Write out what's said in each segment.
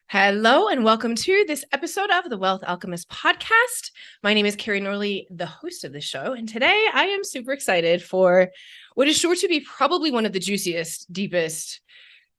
Hello and welcome to this episode of the Wealth Alchemist podcast. My name is Carrie Norley, the host of the show, and today I am super excited for what is sure to be probably one of the juiciest, deepest,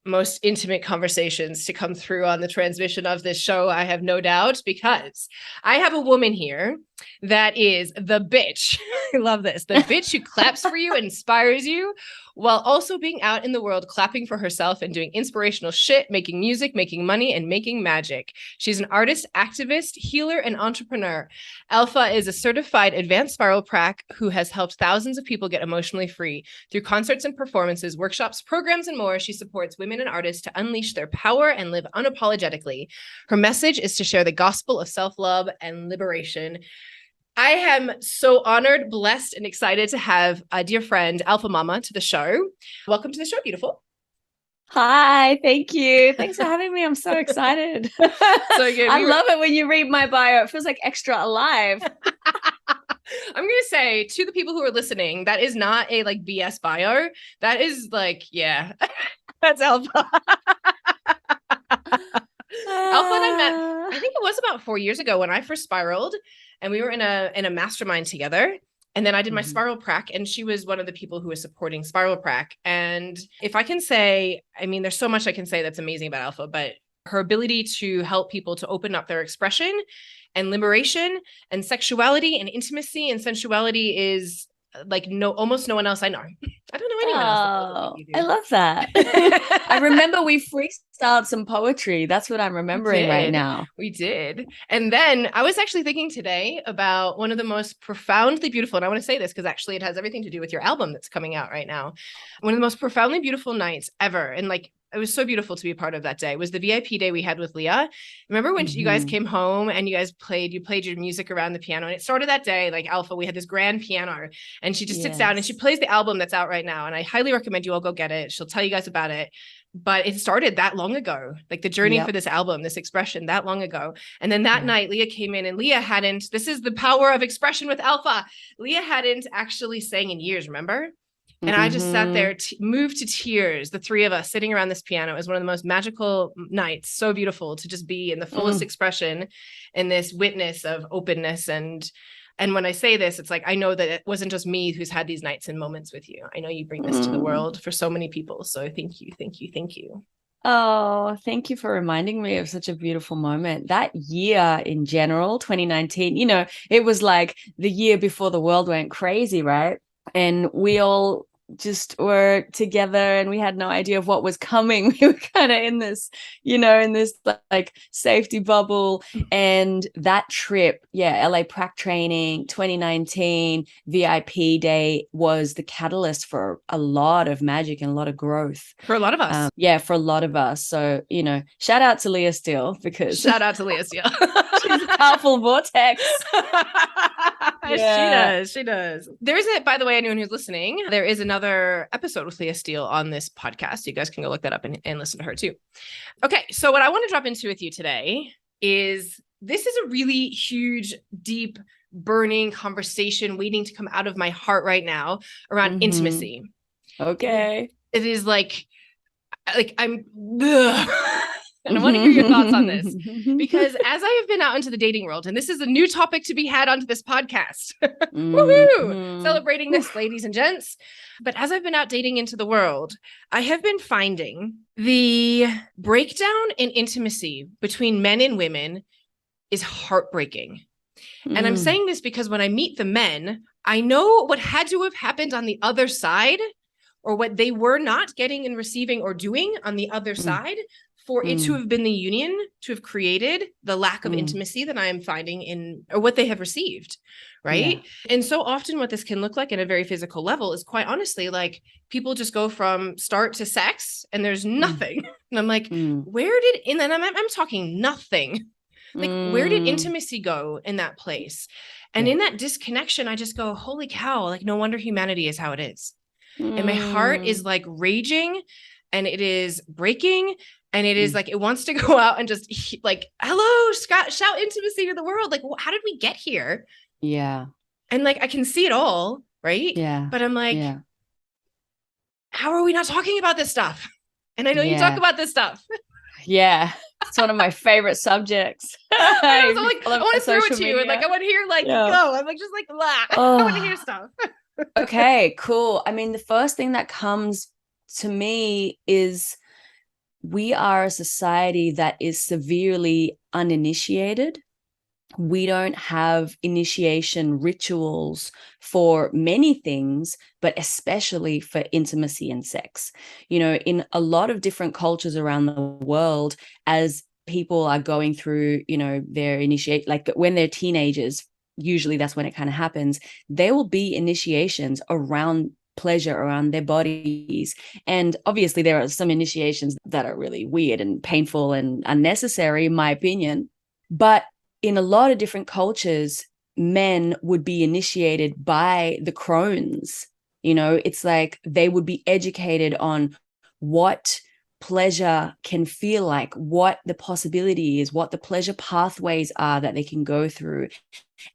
most intimate conversations to come through on the transmission of this show. I have no doubt, because I have a woman here that is the bitch. I love this. The bitch who claps for you and inspires you while also being out in the world clapping for herself and doing inspirational shit, making music, making money, and making magic. She's an artist, activist, healer, and entrepreneur. Alpha is a certified advanced spiral prac who has helped thousands of people get emotionally free. Through concerts and performances, workshops, programs, and more, she supports women and artists to unleash their power and live unapologetically. Her message is to share the gospel of self-love and liberation. I am so honored, blessed, and excited to have a dear friend, Alphamama, to the show. Welcome to the show, beautiful. Hi, thank you. Thanks for having me. I'm so excited. So good. I love it when you read my bio. It feels like extra alive. I'm going to say to the people who are listening, that is not a BS bio. That is yeah, that's Alpha. Alpha and I met, I think it was about 4 years ago when I first spiraled, and we were in a mastermind together. And then I did my spiral prac, and she was one of the people who was supporting spiral prac. And if I can say, there's so much I can say that's amazing about Alpha, but her ability to help people to open up their expression and liberation and sexuality and intimacy and sensuality is almost no one else I know. I don't know anyone else. I love that. I remember we freestyled some poetry. That's what I'm remembering right now. We did. And then I was actually thinking today about one of the most profoundly beautiful, and I want to say this because actually it has everything to do with your album that's coming out right now. One of the most profoundly beautiful nights ever. And it was so beautiful to be a part of that day. It was the VIP day we had with Leah. Remember when you guys came home and you played your music around the piano, and it started that day, Alpha, we had this grand piano, and she just sits down and she plays the album that's out right now. And I highly recommend you all go get it. She'll tell you guys about it. But it started that long ago, the journey for this album, this expression that long ago. And then that night Leah came in, and Leah hadn't, this is the power of expression with Alpha. Leah hadn't actually sang in years, remember? And I just sat there, moved to tears, the three of us sitting around this piano. It was one of the most magical nights. So beautiful to just be in the fullest expression in this witness of openness. And when I say this, it's I know that it wasn't just me who's had these nights and moments with you. I know you bring this to the world for so many people. So thank you, thank you, thank you. Oh, thank you for reminding me of such a beautiful moment. That year in general, 2019, it was the year before the world went crazy, right? And we all just were together and we had no idea of what was coming. We were kind of in this, safety bubble. And that trip, LA prac training, 2019 VIP day was the catalyst for a lot of magic and a lot of growth. For a lot of us. For a lot of us. So, shout out to Leah Steele, because shout out to Leah Steele. She's a powerful vortex. She does. There is by the way, anyone who's listening, there is another episode with Leah Steele on this podcast. You guys can go look that up and listen to her too. Okay, so what I want to drop into with you today is, this is a really huge, deep, burning conversation waiting to come out of my heart right now around intimacy. Okay. It is I'm and I want to hear your thoughts on this, because as I have been out into the dating world, and this is a new topic to be had onto this podcast, woohoo, celebrating this, ladies and gents. But as I've been out dating into the world, I have been finding the breakdown in intimacy between men and women is heartbreaking. And I'm saying this because when I meet the men, I know what had to have happened on the other side, or what they were not getting and receiving or doing on the other side, for it to have been the union to have created the lack of intimacy that I am finding in, or what they have received, right? Yeah. And so often what this can look like in a very physical level is, quite honestly, people just go from start to sex and there's nothing. And I'm where did, and then I'm talking nothing. Where did intimacy go in that place? And in that disconnection, I just go, holy cow, no wonder humanity is how it is. And my heart is raging, and it is breaking. And it is it wants to go out and just hello, shout intimacy to the world. How did we get here? Yeah. And I can see it all, right? Yeah. But I'm how are we not talking about this stuff? And I know you talk about this stuff. Yeah. It's one of my favorite subjects. I want to throw it to you, and like I want to hear go. I'm like just like I want to hear stuff. Okay, cool. I mean, the first thing that comes to me is we are a society that is severely uninitiated. We don't have initiation rituals for many things, but especially for intimacy and sex. You know, in a lot of different cultures around the world, as people are going through, you know, their initiate, like when they're teenagers, usually that's when it kind of happens, there will be initiations around pleasure, around their bodies. And obviously there are some initiations that are really weird and painful and unnecessary, in my opinion. But in a lot of different cultures, men would be initiated by the crones. You know, it's like they would be educated on what pleasure can feel like, what the possibility is, what the pleasure pathways are that they can go through.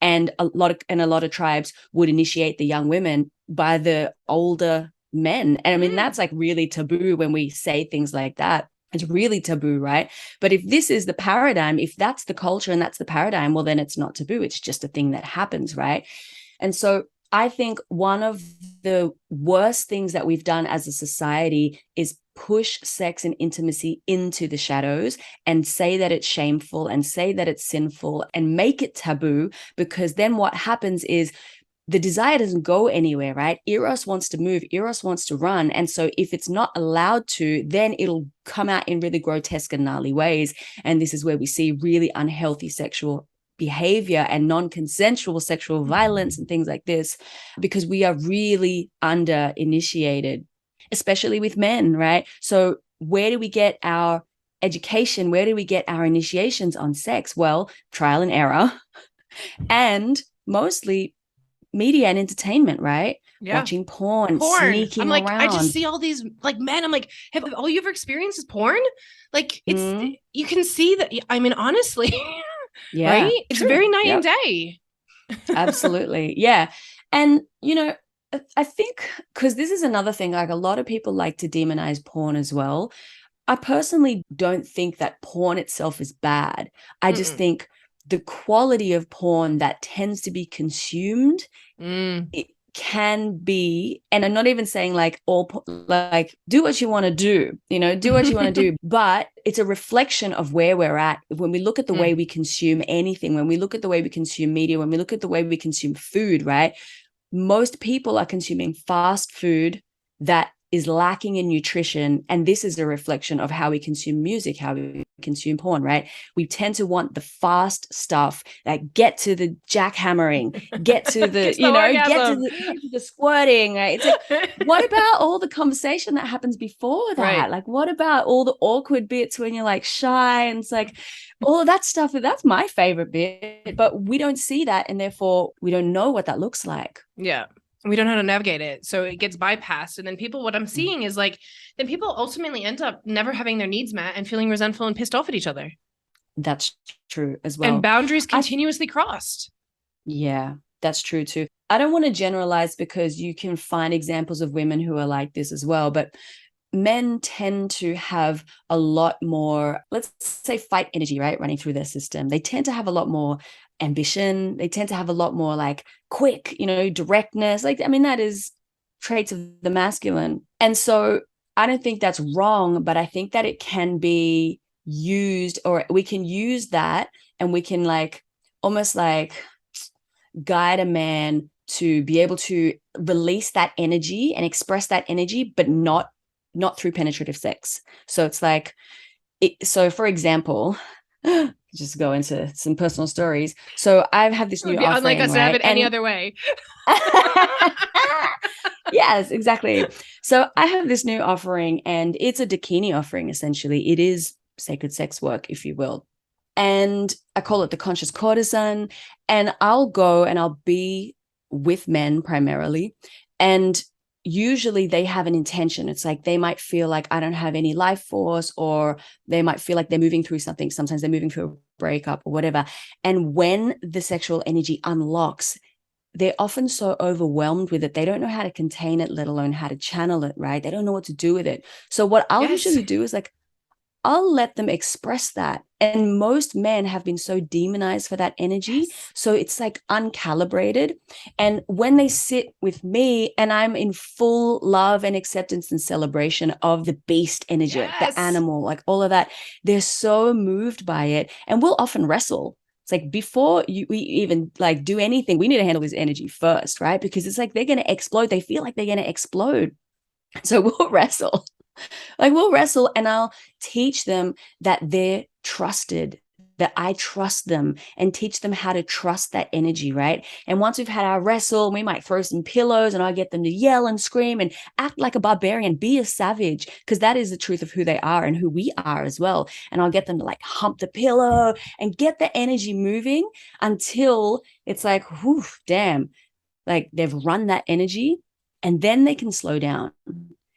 And a lot of tribes would initiate the young women by the older men. And I mean, that's like really taboo when we say things like that. It's really taboo, right? But if this is the paradigm, if that's the culture and that's the paradigm, well, then it's not taboo. It's just a thing that happens, right? And so I think one of the worst things that we've done as a society is push sex and intimacy into the shadows and say that it's shameful and say that it's sinful and make it taboo, because then what happens is the desire doesn't go anywhere, right? Eros wants to move, Eros wants to run. And so if it's not allowed to, then it'll come out in really grotesque and gnarly ways. And this is where we see really unhealthy sexual behavior and non-consensual sexual violence and things like this, because we are really under initiated, especially with men, right? So where do we get our education? Where do we get our initiations on sex? Well, trial and error, and mostly media and entertainment, right? Yeah. Watching porn, sneaking I'm like, around. I just see all these like men. I'm like, have all you ever experienced is porn? Like it's, you can see that. I mean, honestly, yeah, right? It's true. very night and day. Absolutely. Yeah. And, you know, I think, because this is another thing, like a lot of people like to demonize porn as well. I personally don't think that porn itself is bad. I just think the quality of porn that tends to be consumed, it can be, and I'm not even saying like like do what you want to do, you know, do what you want to do, but it's a reflection of where we're at. When we look at the way we consume anything, when we look at the way we consume media, when we look at the way we consume food, right? Most people are consuming fast food that is lacking in nutrition. And this is a reflection of how we consume music, how we consume porn, right? We tend to want the fast stuff that get to the jackhammering, get to the, you know, get to the squirting, right? It's like, what about all the conversation that happens before that? Right. Like, what about all the awkward bits when you're like shy? And it's like, all of that stuff, that's my favorite bit, but we don't see that. And therefore we don't know what that looks like. Yeah. We don't know how to navigate it. So it gets bypassed. And then people, what I'm seeing is like, then people ultimately end up never having their needs met and feeling resentful and pissed off at each other. That's true as well. And boundaries continuously crossed. Yeah, that's true too. I don't want to generalize, because you can find examples of women who are like this as well. But men tend to have a lot more, let's say, fight energy, right? Running through their system. They tend to have a lot more ambition. They tend to have a lot more like quick, you know, directness. Like, I mean, that is traits of the masculine. And so I don't think that's wrong, but I think that it can be used, or we can use that, and we can like almost like guide a man to be able to release that energy and express that energy, but not through penetrative sex. So it's like, so for example, just go into some personal stories. So I've had this new offering, unlike us, right? To have it any other way. Yes, exactly. So I have this new offering, and it's a Dakini offering. Essentially, it is sacred sex work, if you will. And I call it the conscious courtesan. And I'll go and I'll be with men primarily. And usually they have an intention. It's like they might feel like I don't have any life force, or they might feel like they're moving through something. Sometimes they're moving through a breakup or whatever. And when the sexual energy unlocks, they're often so overwhelmed with it. They don't know how to contain it, let alone how to channel it, right? They don't know what to do with it. So what I'll usually do is like, I'll let them express that. And most men have been so demonized for that energy. Yes. So it's like uncalibrated. And when they sit with me and I'm in full love and acceptance and celebration of the beast energy, like Yes. the animal, like all of that, they're so moved by it. And we'll often wrestle. It's like before we even like do anything, we need to handle this energy first, right? Because it's like they're going to explode. They feel like they're going to explode. So we'll wrestle. Like we'll wrestle and I'll teach them that they're trusted, that I trust them, and teach them how to trust that energy, right? And once we've had our wrestle, we might throw some pillows and I'll get them to yell and scream and act like a barbarian, be a savage, because that is the truth of who they are and who we are as well. And I'll get them to like hump the pillow and get the energy moving until it's like, whew, damn, like they've run that energy, and then they can slow down.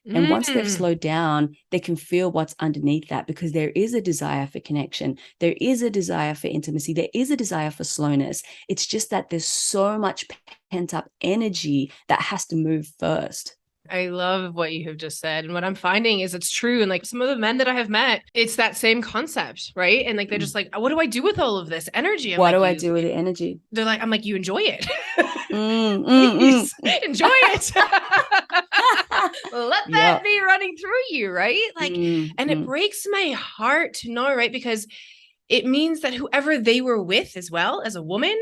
And once they've slowed down, they can feel what's underneath that, because there is a desire for connection. There is a desire for intimacy. There is a desire for slowness. It's just that there's so much pent up energy that has to move first. I love what you have just said. And what I'm finding is it's true. And like some of the men that I have met, it's that same concept, right? And like, they're just like, what do I do with all of this energy? I'm what like, do I do with the energy? They're like, I'm like, you enjoy it. Please enjoy it. Let that be running through you, right? Like, and it breaks my heart to know, right? Because it means that whoever they were with as well as a woman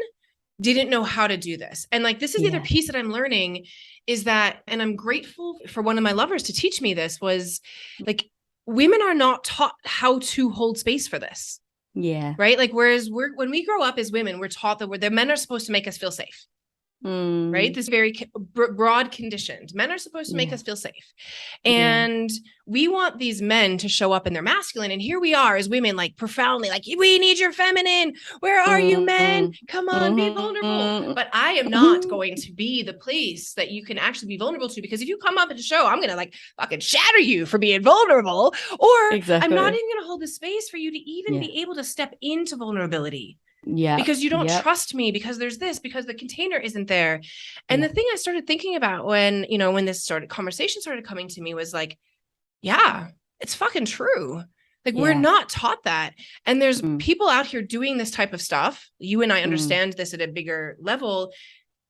didn't know how to do this. And like, this is the other piece that I'm learning is that, and I'm grateful for one of my lovers to teach me this, was like, women are not taught how to hold space for this. Yeah. Right. Like, whereas when we grow up as women, we're taught that the men are supposed to make us feel safe. Right. This very broad conditioned. Men are supposed to make us feel safe. And we want these men to show up in their masculine. And here we are as women, like profoundly like, we need your feminine. Where are you, men? Come on, be vulnerable. But I am not going to be the place that you can actually be vulnerable to, because if you come up at the show, I'm going to like fucking shatter you for being vulnerable. Or I'm not even going to hold the space for you to even be able to step into vulnerability. Yeah. Because you don't trust me, because there's this, because the container isn't there. And the thing I started thinking about when this conversation started coming to me was like, yeah, it's fucking true. Like we're not taught that. And there's people out here doing this type of stuff. You and I understand this at a bigger level.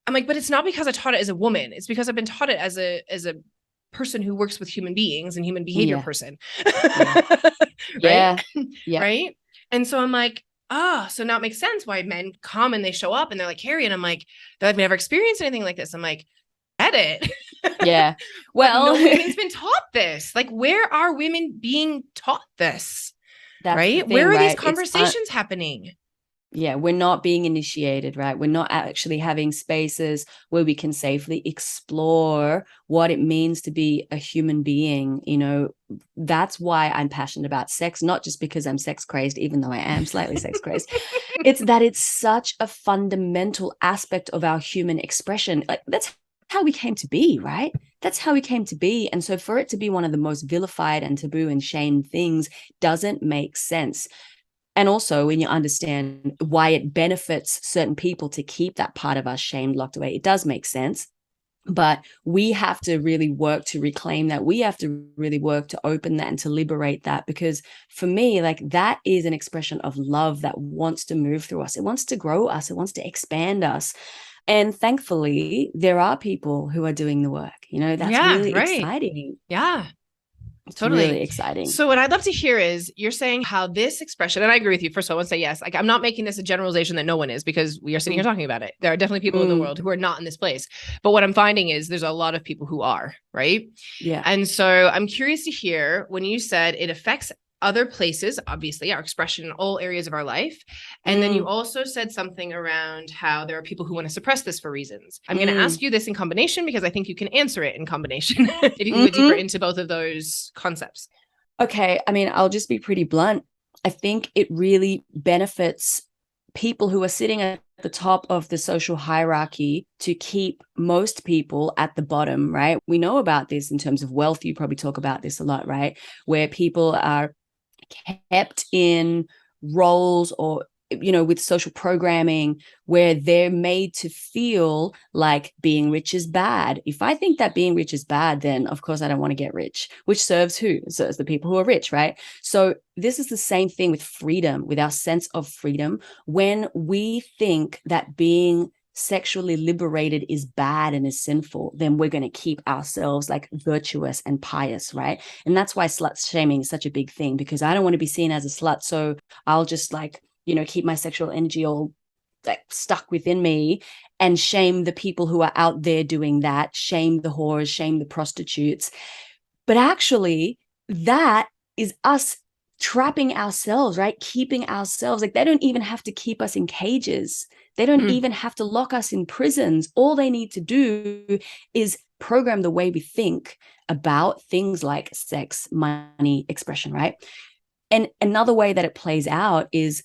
I'm like, but it's not because I taught it as a woman. It's because I've been taught it as a person who works with human beings and human behavior person. Right? Right. And so I'm like, so now it makes sense why men come and they show up and they're like, Carrie, and I'm like, they've never experienced anything like this. I'm like, edit. Yeah. Well, no women's been taught this. Like, where are women being taught this? Right? Where are these conversations happening? Yeah, we're not being initiated, right? We're not actually having spaces where we can safely explore what it means to be a human being. You know, that's why I'm passionate about sex, not just because I'm sex crazed, even though I am slightly sex crazed. It's that it's such a fundamental aspect of our human expression. Like, that's how we came to be, right? That's how we came to be. And so for it to be one of the most vilified and taboo and shamed things doesn't make sense. And also when you understand why it benefits certain people to keep that part of us shamed, locked away, it does make sense. But we have to really work to reclaim that. We have to really work to open that and to liberate that. Because for me, like, that is an expression of love that wants to move through us. It wants to grow us. It wants to expand us. And thankfully, there are people who are doing the work. You know, that's really exciting. Yeah. It's totally really exciting. So what I'd love to hear is you're saying how this expression, and I agree with you. First of all, I want to say yes. Like, I'm not making this a generalization that no one is, because we are sitting here talking about it. There are definitely people in the world who are not in this place. But what I'm finding is there's a lot of people who are, right? Yeah. And so I'm curious to hear when you said it affects other places, obviously our expression in all areas of our life. And then you also said something around how there are people who want to suppress this for reasons. I'm going to ask you this in combination, because I think you can answer it in combination if you can go deeper into both of those concepts. Okay. I mean, I'll just be pretty blunt. I think it really benefits people who are sitting at the top of the social hierarchy to keep most people at the bottom, right? We know about this in terms of wealth. You probably talk about this a lot, right? Where people are kept in roles or with social programming where they're made to feel like being rich is bad. If I think that being rich is bad, then of course I don't want to get rich, which serves who? Serves the people who are rich, right? So this is the same thing with freedom, with our sense of freedom. When we think that being sexually liberated is bad and is sinful, then we're going to keep ourselves like virtuous and pious, right? And that's why slut shaming is such a big thing, because I don't want to be seen as a slut, so I'll just like, keep my sexual energy all like stuck within me and shame the people who are out there doing that, shame the whores, shame the prostitutes. But actually that is us trapping ourselves, right? Keeping ourselves, like they don't even have to keep us in cages. They don't even have to lock us in prisons. All they need to do is program the way we think about things like sex, money, expression, right? And another way that it plays out is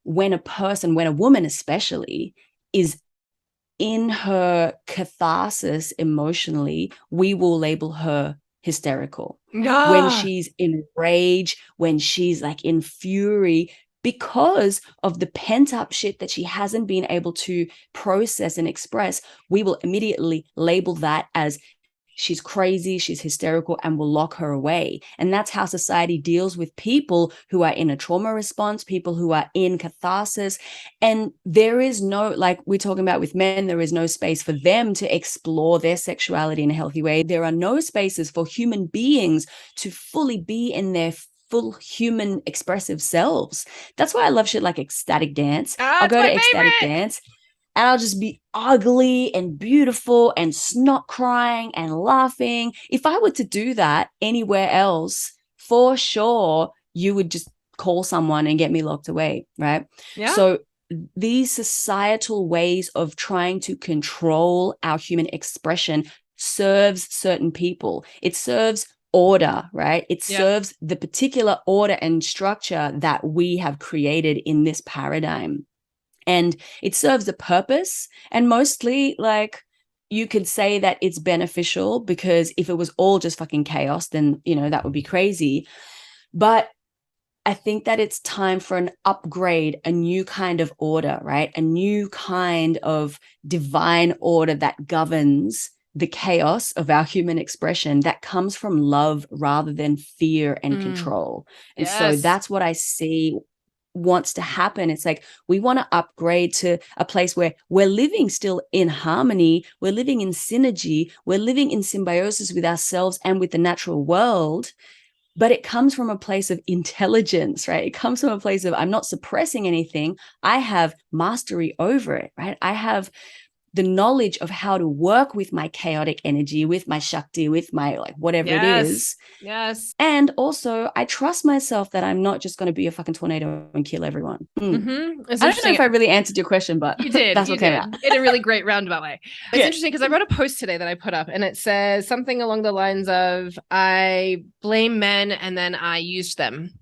when a woman especially is in her catharsis emotionally, we will label her hysterical. When she's in rage, when she's like in fury, because of the pent up shit that she hasn't been able to process and express, we will immediately label that as she's crazy, she's hysterical, and will lock her away. And that's how society deals with people who are in a trauma response, people who are in catharsis. And there is no, like we're talking about with men, there is no space for them to explore their sexuality in a healthy way. There are no spaces for human beings to fully be in their full human expressive selves. That's why I love shit like ecstatic dance. I'll go to ecstatic dance and I'll just be ugly and beautiful and snot crying and laughing. If I were to do that anywhere else, for sure, you would just call someone and get me locked away, right? Yeah. So these societal ways of trying to control our human expression serves certain people. It serves order, right? It serves the particular order and structure that we have created in this paradigm. And it serves a purpose. And mostly, like, you could say that it's beneficial, because if it was all just fucking chaos, then, that would be crazy. But I think that it's time for an upgrade, a new kind of order, right? A new kind of divine order that governs the chaos of our human expression, that comes from love rather than fear and control. And so that's what I see wants to happen. It's like we want to upgrade to a place where we're living still in harmony, we're living in synergy, we're living in symbiosis with ourselves and with the natural world. But it comes from a place of intelligence, right? It comes from a place of, I'm not suppressing anything. I have mastery over it, right? I have the knowledge of how to work with my chaotic energy, with my Shakti, with my like whatever it is. Yes. And also I trust myself that I'm not just going to be a fucking tornado and kill everyone. I don't know if I really answered your question, but you did. That's what came out. In a really great roundabout way. It's interesting because I wrote a post today that I put up, and it says something along the lines of, I blame men and then I used them.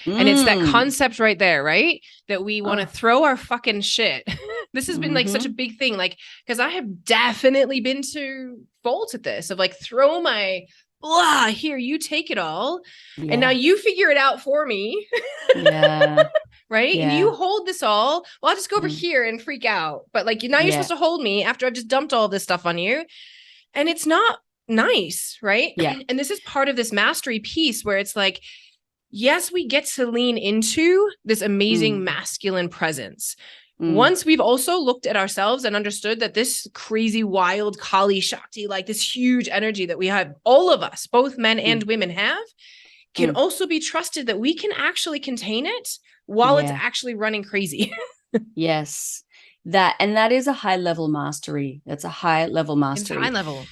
And it's that concept right there, right? That we want to throw our fucking shit. This has been like such a big thing, like, because I have definitely been to fault at this of like, throw my blah here, you take it all. And now you figure it out for me. Right. And you hold this all. Well, I'll just go over here and freak out. But like, now you're supposed to hold me after I've just dumped all this stuff on you. And it's not nice. Right. And this is part of this mastery piece where it's like, yes, we get to lean into this amazing masculine presence. Once we've also looked at ourselves and understood that this crazy, wild Kali Shakti, like this huge energy that we have, all of us, both men and women have, can also be trusted that we can actually contain it while it's actually running crazy. Yes. That is a high level mastery. That's a high level mastery. It's high level.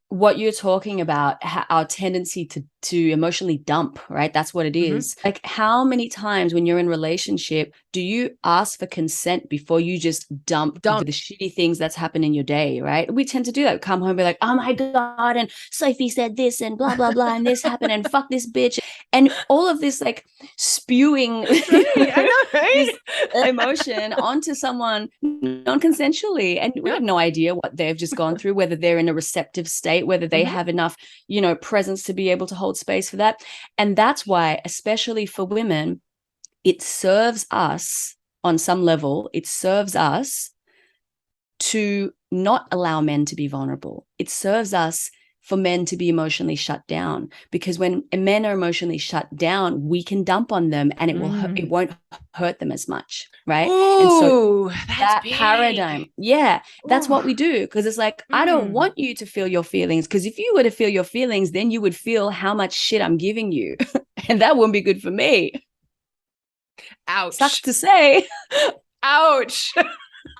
What you're talking about, our tendency to emotionally dump, right? That's what it is. Like, how many times when you're in a relationship do you ask for consent before you just dump the shitty things that's happened in your day, right? We tend to do that. We come home and be like, oh my God, and Sophie said this and blah, blah, blah, and this happened and fuck this bitch. And all of this like spewing this emotion onto someone non-consensually. And we have no idea what they've just gone through, whether they're in a receptive state, whether they have enough, presence to be able to hold space for that. And that's why, especially for women, it serves us on some level, it serves us to not allow men to be vulnerable. It serves us for men to be emotionally shut down, because when men are emotionally shut down, we can dump on them and it won't hurt them as much, right? Ooh, and so that's that big. paradigm, that's what we do, because it's like, I don't want you to feel your feelings, because if you were to feel your feelings, then you would feel how much shit I'm giving you, and that wouldn't be good for me. Ouch. Sucks to say. Ouch.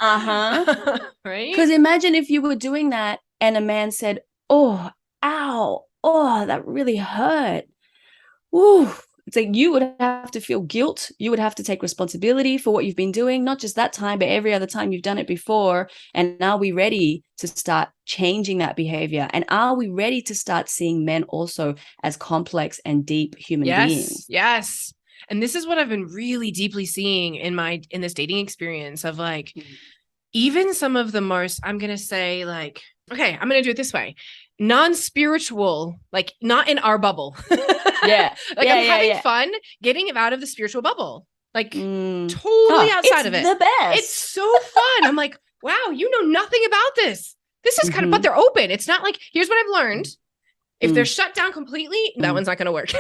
Right? Because imagine if you were doing that and a man said, oh, ow, oh, that really hurt. Ooh. It's like you would have to feel guilt. You would have to take responsibility for what you've been doing, not just that time, but every other time you've done it before. And are we ready to start changing that behavior? And are we ready to start seeing men also as complex and deep human beings? Yes. And this is what I've been really deeply seeing in this dating experience of like, even some of the most, I'm going to say like, okay, I'm going to do it this way. Non-spiritual, like not in our bubble. I'm having fun getting him out of the spiritual bubble. Like totally outside of it. It's the best. It's so fun. I'm like, wow, you know nothing about this. This is kind of, but they're open. It's not like, here's what I've learned. If they're shut down completely, that one's not going to work.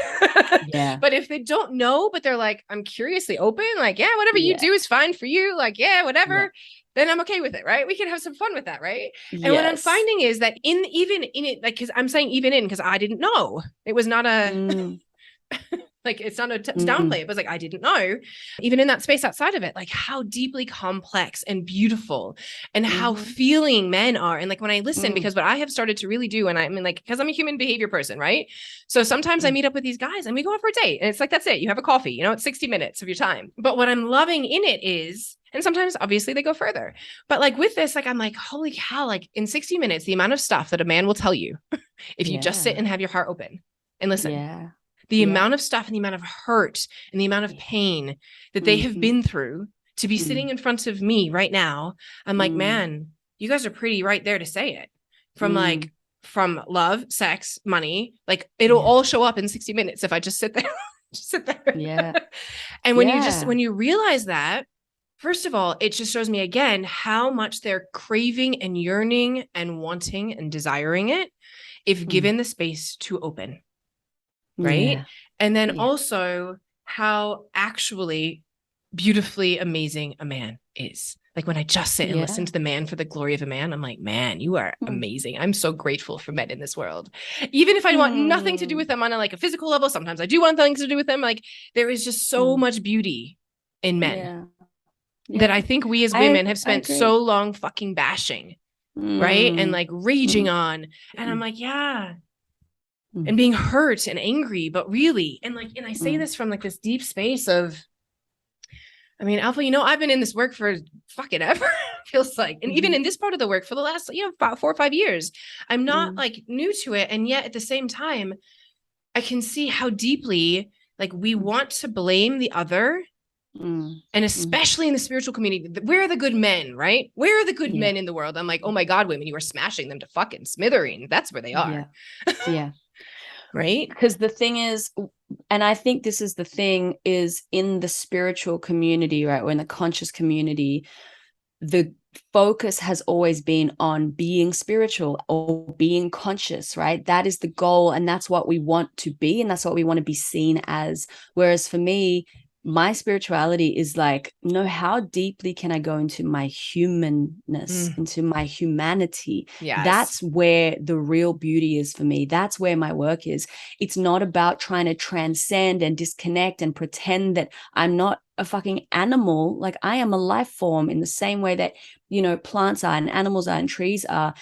But if they don't know, but they're like, I'm curiously open, like, yeah, whatever you do is fine for you. Like, yeah, whatever. Then I'm okay with it, right? We can have some fun with that, right? And what I'm finding is that even in it, like, because I'm saying even in, because I didn't know. It was not a, like, it's not a downplay. It was like, I didn't know. Even in that space outside of it, like how deeply complex and beautiful and how feeling men are. And like when I listen, because what I have started to really do, and I mean, like, because I'm a human behavior person, right? So sometimes I meet up with these guys and we go out for a date and it's like, that's it. You have a coffee, you know, it's 60 minutes of your time. But what I'm loving in it is, and sometimes obviously they go further, but like with this, like, I'm like, holy cow, like in 60 minutes, the amount of stuff that a man will tell you if you just sit and have your heart open and listen, the amount of stuff and the amount of hurt and the amount of pain that they have been through to be sitting in front of me right now. I'm like, man, you guys are pretty right there to say it. From like, from love, sex, money, like it'll all show up in 60 minutes if I just sit there. Just sit there. And when you realize that, first of all, it just shows me again how much they're craving and yearning and wanting and desiring it if given the space to open. Right. And then also how actually beautifully amazing a man is. Like when I just sit and listen to the man for the glory of a man, I'm like, man, you are amazing. I'm so grateful for men in this world. Even if I want nothing to do with them on a physical level, sometimes I do want things to do with them. Like there is just so much beauty in men that I think we as women have spent so long fucking bashing. Right. And like raging on. And I'm like, and being hurt and angry, but really, and like, and I say this from like this deep space of, I mean, Alpha, you know, I've been in this work for fucking ever, feels like, and even in this part of the work for the last, about 4 or 5 years, I'm not like new to it. And yet at the same time, I can see how deeply like we want to blame the other. And especially in the spiritual community, where are the good men, right? Where are the good men in the world? I'm like, oh my God, women, you are smashing them to fucking smithereens. That's where they are. Right. Because the thing is, and I think this is the thing, is in the spiritual community, right? Or in the conscious community, the focus has always been on being spiritual or being conscious, right? That is the goal. And that's what we want to be. And that's what we want to be seen as. Whereas for me, my spirituality is like, no, how deeply can I go into my humanness, into my humanity? That's where the real beauty is for me. That's where my work is. It's not about trying to transcend and disconnect and pretend that I'm not a fucking animal. Like I am a life form in the same way that, plants are and animals are and trees are.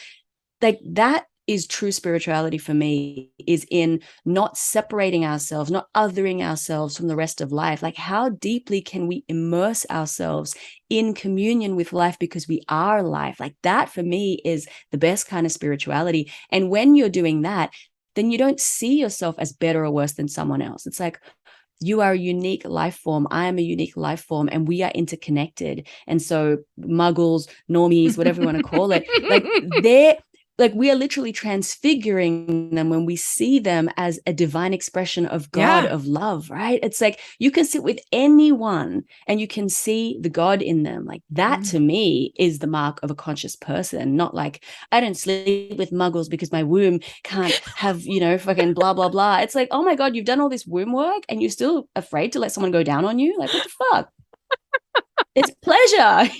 Like that is true spirituality for me, is in not separating ourselves, not othering ourselves from the rest of life. Like how deeply can we immerse ourselves in communion with life because we are life? Like that for me is the best kind of spirituality. And when you're doing that, then you don't see yourself as better or worse than someone else. It's like, you are a unique life form. I am a unique life form, and we are interconnected. And so muggles, normies, whatever you want to call it, like like we are literally transfiguring them when we see them as a divine expression of God, of love, right? It's like you can sit with anyone and you can see the God in them. Like that to me is the mark of a conscious person, not like I don't sleep with muggles because my womb can't have, fucking blah, blah, blah. It's like, oh my God, you've done all this womb work and you're still afraid to let someone go down on you? Like, what the fuck? It's pleasure,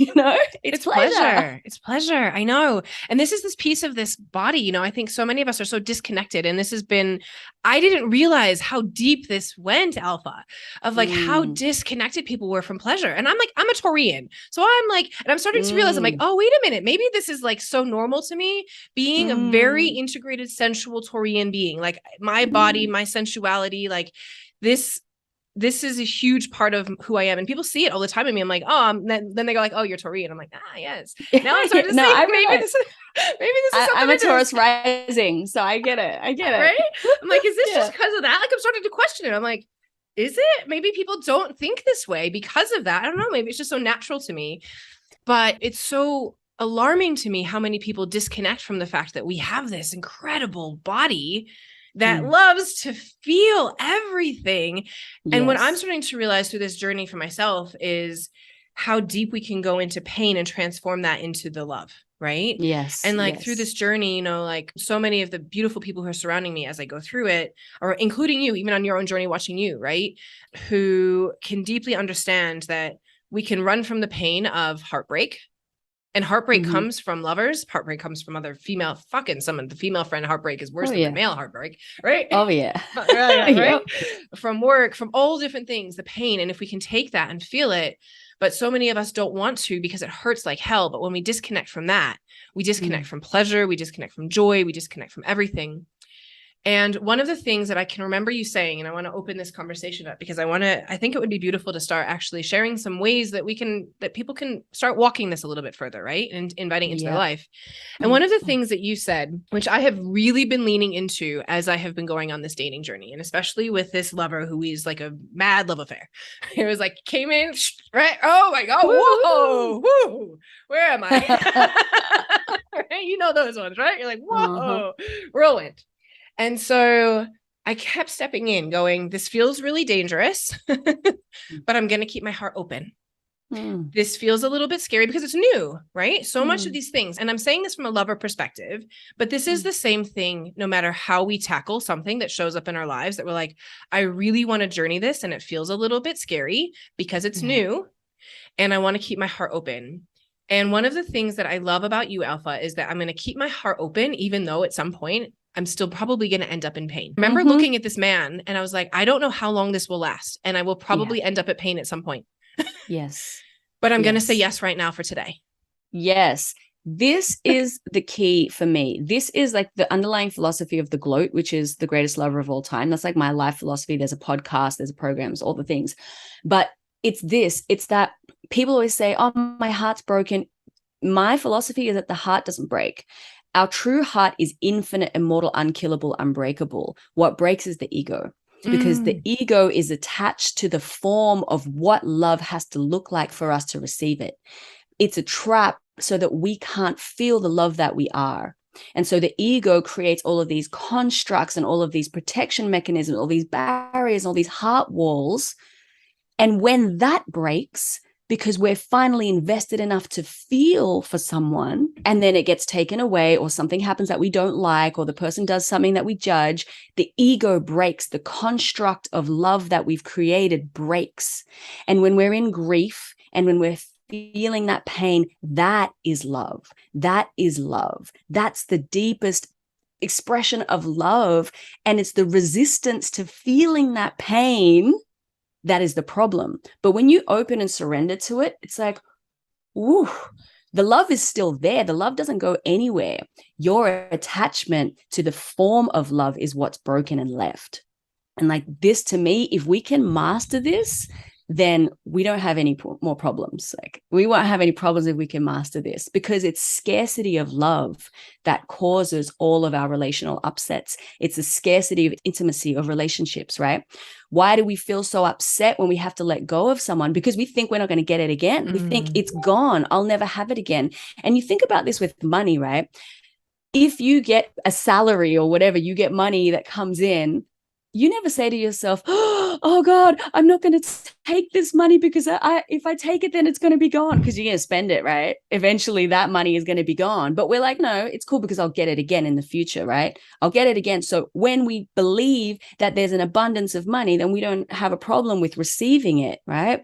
it's pleasure. It's pleasure. I know. And this is this piece of this body, I think so many of us are so disconnected. And this has been, I didn't realize how deep this went, Alpha, of like how disconnected people were from pleasure. And I'm like, I'm a Taurian. So I'm like, and I'm starting to realize, I'm like, oh, wait a minute. Maybe this is like so normal to me being a very integrated, sensual Taurian being, like my body, my sensuality, like this is a huge part of who I am. And people see it all the time in me. I'm like, oh, then they go like, oh, you're Taurian. I'm like, yes. Now I'm starting to think maybe this is something I'm a Taurus rising. So I get it. Right? I'm like, is this just because of that? Like I'm starting to question it. I'm like, is it? Maybe people don't think this way because of that. I don't know. Maybe it's just so natural to me. But it's so alarming to me how many people disconnect from the fact that we have this incredible body that loves to feel everything. And what I'm starting to realize through this journey for myself is how deep we can go into pain and transform that into the love. Right. Yes. And like through this journey, like so many of the beautiful people who are surrounding me as I go through it, or including you, even on your own journey, watching you, right, who can deeply understand that we can run from the pain of heartbreak. And heartbreak comes from lovers. Heartbreak comes from other female some of the female friend heartbreak is worse than the male heartbreak, right? Oh yeah. Right? From work, from all different things, the pain. And if we can take that and feel it, but so many of us don't want to because it hurts like hell. But when we disconnect from that, we disconnect from pleasure, we disconnect from joy, we disconnect from everything. And one of the things that I can remember you saying, and I want to open this conversation up because I think it would be beautiful to start actually sharing some ways that people can start walking this a little bit further, right? And inviting into their life. And one of the things that you said, which I have really been leaning into as I have been going on this dating journey, and especially with this lover who is like a mad love affair. It was like, came in, right? Oh my God. Whoa, whoa, where am I? Right? You know those ones, right? You're like, whoa, whirlwind. And so I kept stepping in going, this feels really dangerous, but I'm going to keep my heart open. This feels a little bit scary because it's new, right? So much of these things. And I'm saying this from a lover perspective, but this is the same thing no matter how we tackle something that shows up in our lives that we're like, I really want to journey this. And it feels a little bit scary because it's new. And I want to keep my heart open. And one of the things that I love about you, Alpha, is that I'm going to keep my heart open, even though at some point I'm still probably going to end up in pain. I remember looking at this man and I was like, I don't know how long this will last. And I will probably end up at pain at some point. Yes. But I'm going to say yes right now for today. Yes. This is the key for me. This is like the underlying philosophy of the gloat, which is the greatest lover of all time. That's like my life philosophy. There's a podcast, there's programs, all the things. But it's that people always say, oh, my heart's broken. My philosophy is that the heart doesn't break. Our true heart is infinite, immortal, unkillable, unbreakable. What breaks is the ego, because the ego is attached to the form of what love has to look like for us to receive it. It's a trap so that we can't feel the love that we are. And so the ego creates all of these constructs and all of these protection mechanisms, all these barriers, all these heart walls. And when that breaks, because we're finally invested enough to feel for someone, and then it gets taken away, or something happens that we don't like, or the person does something that we judge, the ego breaks. The construct of love that we've created breaks. And when we're in grief and when we're feeling that pain, that is love. That is love. That's the deepest expression of love. And it's the resistance to feeling that pain that is the problem. But when you open and surrender to it, it's like, ooh, the love is still there. The love doesn't go anywhere. Your attachment to the form of love is what's broken and left. And like this, to me, if we can master this, then we don't have any more problems. Like we won't have any problems if we can master this, because it's scarcity of love that causes all of our relational upsets. It's a scarcity of intimacy of relationships, right? Why do we feel so upset when we have to let go of someone? Because we think we're not going to get it again. We think it's gone. I'll never have it again. And you think about this with money, right? if you get a salary or whatever, you get money that comes in, you never say to yourself, oh God, I'm not going to take this money because if I take it, then it's going to be gone, because you're going to spend it, right? Eventually that money is going to be gone. But we're like, no, it's cool because I'll get it again in the future, right? I'll get it again. So when we believe that there's an abundance of money, then we don't have a problem with receiving it, right?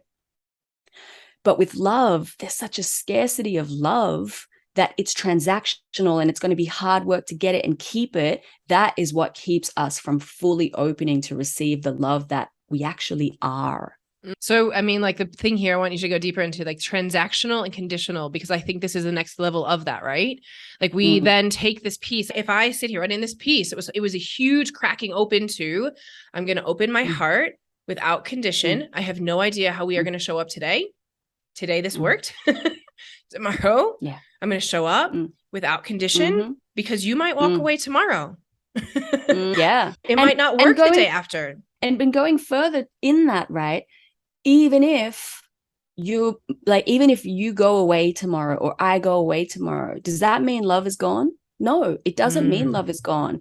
But with love, there's such a scarcity of love that it's transactional and it's going to be hard work to get it and keep it. That is what keeps us from fully opening to receive the love that we actually are. So, I mean, like the thing here, I want you to go deeper into like transactional and conditional, because I think this is the next level of that, right? Like we then take this piece. If I sit here and in this piece, it was a huge cracking open to, I'm going to open my heart without condition. I have no idea how we are going to show up today. Today, this worked. Tomorrow, I'm going to show up without condition because you might walk away tomorrow. It might not work the day after. And been going further in that, right? Even if you go away tomorrow or I go away tomorrow, does that mean love is gone? No, it doesn't mean love is gone.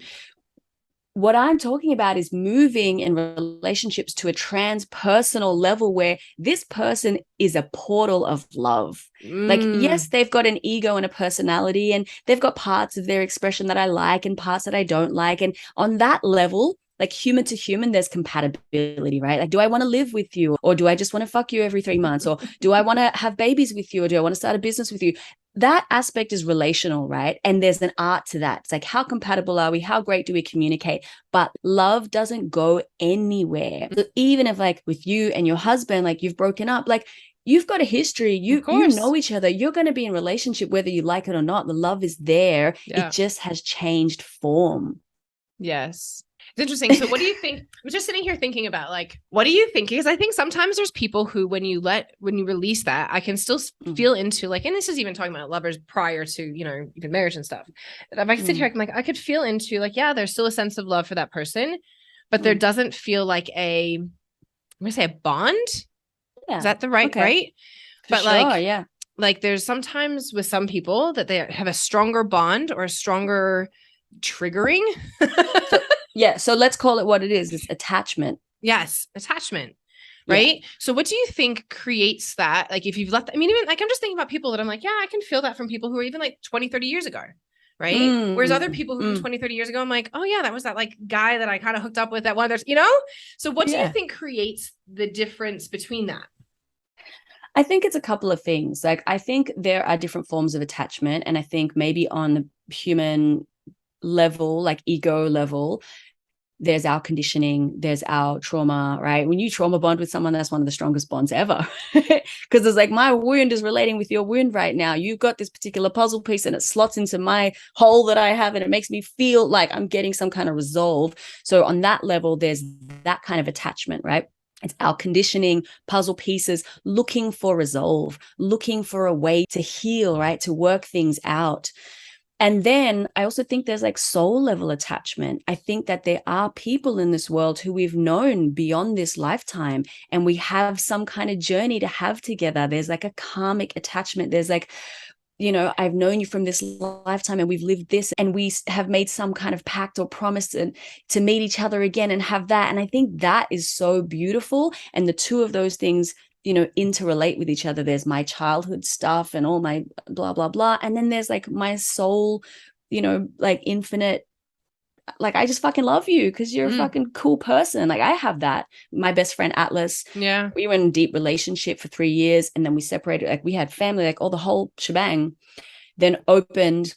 What I'm talking about is moving in relationships to a transpersonal level where this person is a portal of love. Like, yes, they've got an ego and a personality, and they've got parts of their expression that I like and parts that I don't like. And on that level, like human to human, there's compatibility, right? Like, do I want to live with you, or do I just want to fuck you every 3 months? Or do I want to have babies with you, or do I want to start a business with you? That aspect is relational, right? And there's an art to that. It's like, how compatible are we? How great do we communicate? But love doesn't go anywhere. So even if like with you and your husband, like you've broken up, like you've got a history, you know each other, you're going to be in a relationship whether you like it or not. The love is there. It just has changed form. Yes. It's interesting. So what do you think? I'm just sitting here thinking about like, what do you think? Because I think sometimes there's people who, when you release that, I can still feel into like, and this is even talking about lovers prior to, you know, even marriage and stuff. If I sit here, I'm like, I could feel into like, yeah, there's still a sense of love for that person, but there doesn't feel like I'm going to say a bond. Yeah. Is that the right? But sure, like there's sometimes with some people that they have a stronger bond or a stronger triggering. So let's call it what it is. It's attachment. Yes, attachment. Right. Yeah. So what do you think creates that? Like if you've left, I mean, even like I'm just thinking about people that I'm like, yeah, I can feel that from people who are even like 20, 30 years ago. Right. Whereas other people who were 20, 30 years ago, I'm like, oh yeah, that was that like guy that I kind of hooked up with that one. There's, you know, so what do you think creates the difference between that? I think it's a couple of things. Like, I think there are different forms of attachment. And I think maybe on the human level, like ego level, there's our conditioning, there's our trauma, right? When you trauma bond with someone, that's one of the strongest bonds ever. Because it's like, my wound is relating with your wound right now. You've got this particular puzzle piece and it slots into my hole that I have, and it makes me feel like I'm getting some kind of resolve. So on that level, there's that kind of attachment, right? It's our conditioning, puzzle pieces, looking for resolve, looking for a way to heal, right? To work things out. And then I also think there's like soul level attachment. I think that there are people in this world who we've known beyond this lifetime, and we have some kind of journey to have together. There's like a karmic attachment. There's like, you know, I've known you from this lifetime and we've lived this, and we have made some kind of pact or promise to meet each other again and have that. And I think that is so beautiful. And the two of those things, you know, interrelate with each other. There's my childhood stuff and all my blah, blah, blah. And then there's like my soul, you know, like infinite, like, I just fucking love you because you're a fucking cool person. Like, I have that. My best friend, Atlas. Yeah. We were in a deep relationship for 3 years, and then we separated. Like, we had family, like all the whole shebang, then opened.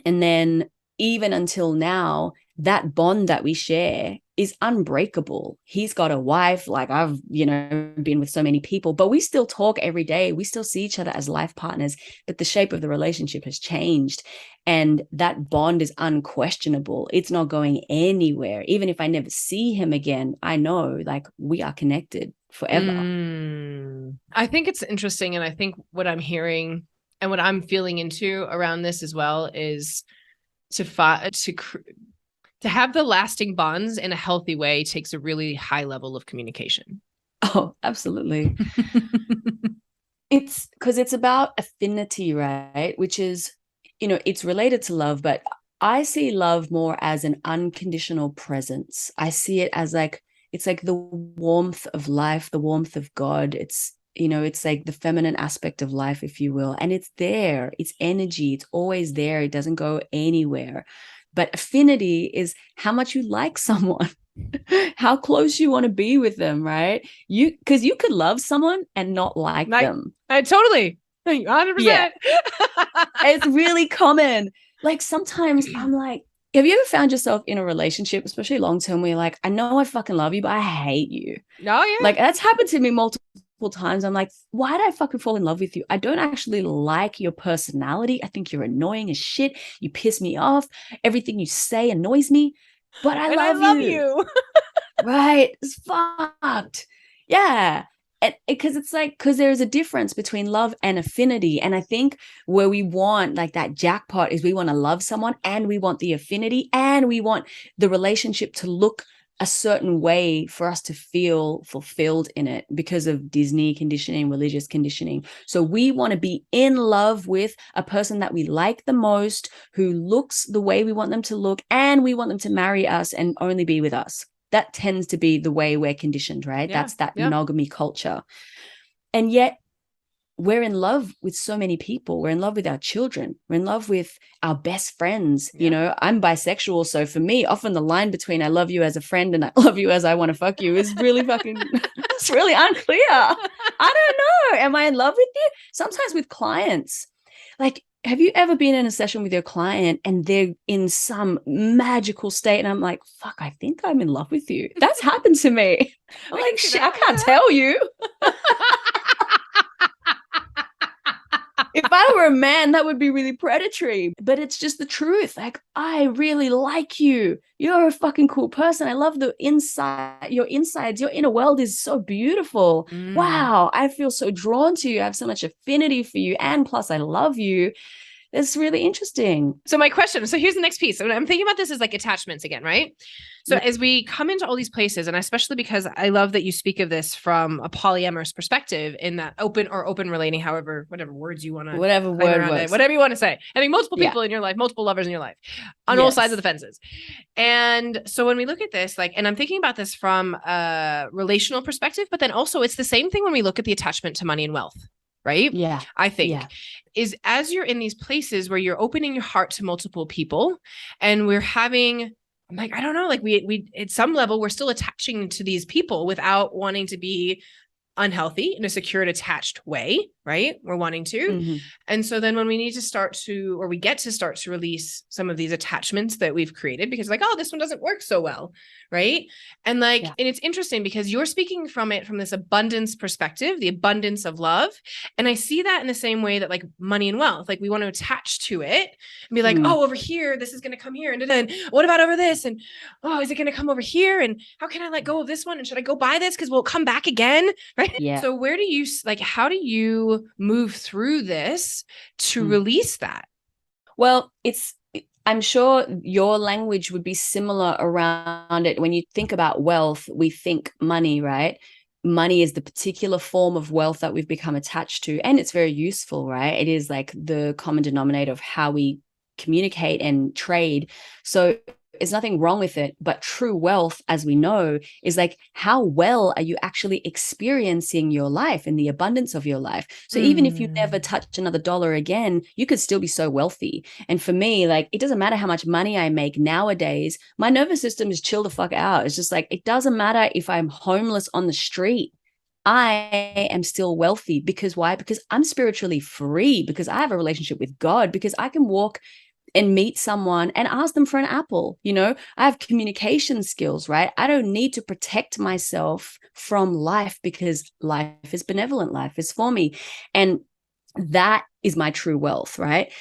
And then even until now, that bond that we share is unbreakable. He's got a wife, like I've, you know, been with so many people, but we still talk every day. We still see each other as life partners, but the shape of the relationship has changed. And that bond is unquestionable. It's not going anywhere. Even if I never see him again, I know like we are connected forever. I think it's interesting. And I think what I'm hearing and what I'm feeling into around this as well is to have the lasting bonds in a healthy way takes a really high level of communication. Oh, absolutely. It's because it's about affinity, right? Which is, you know, it's related to love, but I see love more as an unconditional presence. I see it as like, it's like the warmth of life, the warmth of God. It's, you know, it's like the feminine aspect of life, if you will. And it's there. It's energy. It's always there. It doesn't go anywhere. But affinity is how much you like someone, how close you want to be with them, right? Because you could love someone and not like them. I totally 100%. Yeah. It's really common. Like sometimes I'm like, have you ever found yourself in a relationship, especially long term, where you're like, I know I fucking love you, but I hate you? Oh, yeah. Like that's happened to me multiple times. I'm like, why did I fucking fall in love with you? I don't actually like your personality. I think you're annoying as shit. You piss me off. Everything you say annoys me, but I love you. Right? It's fucked. Yeah. And because it's like, because there's a difference between love and affinity. And I think where we want like that jackpot is we want to love someone and we want the affinity and we want the relationship to look a certain way for us to feel fulfilled in it because of Disney conditioning, religious conditioning. So we want to be in love with a person that we like the most, who looks the way we want them to look, and we want them to marry us and only be with us. That tends to be the way we're conditioned, right? Yeah, That's that monogamy culture. And yet we're in love with so many people. We're in love with our children. We're in love with our best friends. You know, I'm bisexual. So for me, often the line between I love you as a friend and I love you as I want to fuck you is really fucking, it's really unclear. I don't know. Am I in love with you? Sometimes with clients, like, have you ever been in a session with your client and they're in some magical state and I'm like, fuck, I think I'm in love with you? That's happened to me. I'm like, shit, I can't tell you. If I were a man, that would be really predatory, but it's just the truth. Like, I really like you. You're a fucking cool person. I love the inside, your insides, your inner world is so beautiful. Wow. I feel so drawn to you. I have so much affinity for you. And plus I love you. It's really interesting. So my question, so here's the next piece. So I'm thinking about this as like attachments again, right? So as we come into all these places, and especially because I love that you speak of this from a polyamorous perspective in that open relating, however, whatever words you want to, whatever word works. Whatever you want to say. Having multiple people in your life, multiple lovers in your life on all sides of the fences. And so when we look at this, like, and I'm thinking about this from a relational perspective, but then also it's the same thing when we look at the attachment to money and wealth. Right? Yeah. I think is as you're in these places where you're opening your heart to multiple people and we're having, I'm like, I don't know, like we at some level, we're still attaching to these people without wanting to be unhealthy in a secured, attached way, right? We're wanting to. Mm-hmm. And so then when we need to start to, or we get to start to release some of these attachments that we've created because like, oh, this one doesn't work so well. Right. And like, and it's interesting because you're speaking from it from this abundance perspective, the abundance of love. And I see that in the same way that like money and wealth, like we want to attach to it and be like, oh, over here, this is going to come here. And then what about over this? And oh, is it going to come over here? And how can I let go of this one? And should I go buy this? Cause we'll come back again. Right. Yeah. So where do you, like, how do you move through this to release that? Well, I'm sure your language would be similar around it. When you think about wealth, we think money, right? Money is the particular form of wealth that we've become attached to. And it's very useful, right? It is like the common denominator of how we communicate and trade. So there's nothing wrong with it. But true wealth, as we know, is like, how well are you actually experiencing your life and the abundance of your life? So even if you never touch another dollar again, you could still be so wealthy. And for me, like, it doesn't matter how much money I make nowadays. My nervous system is chill the fuck out. It's just like, it doesn't matter if I'm homeless on the street. I am still wealthy. Because why? Because I'm spiritually free, because I have a relationship with God, because I can walk and meet someone and ask them for an apple. You know, I have communication skills, right? I don't need to protect myself from life because life is benevolent. Life is for me. And that is my true wealth, right?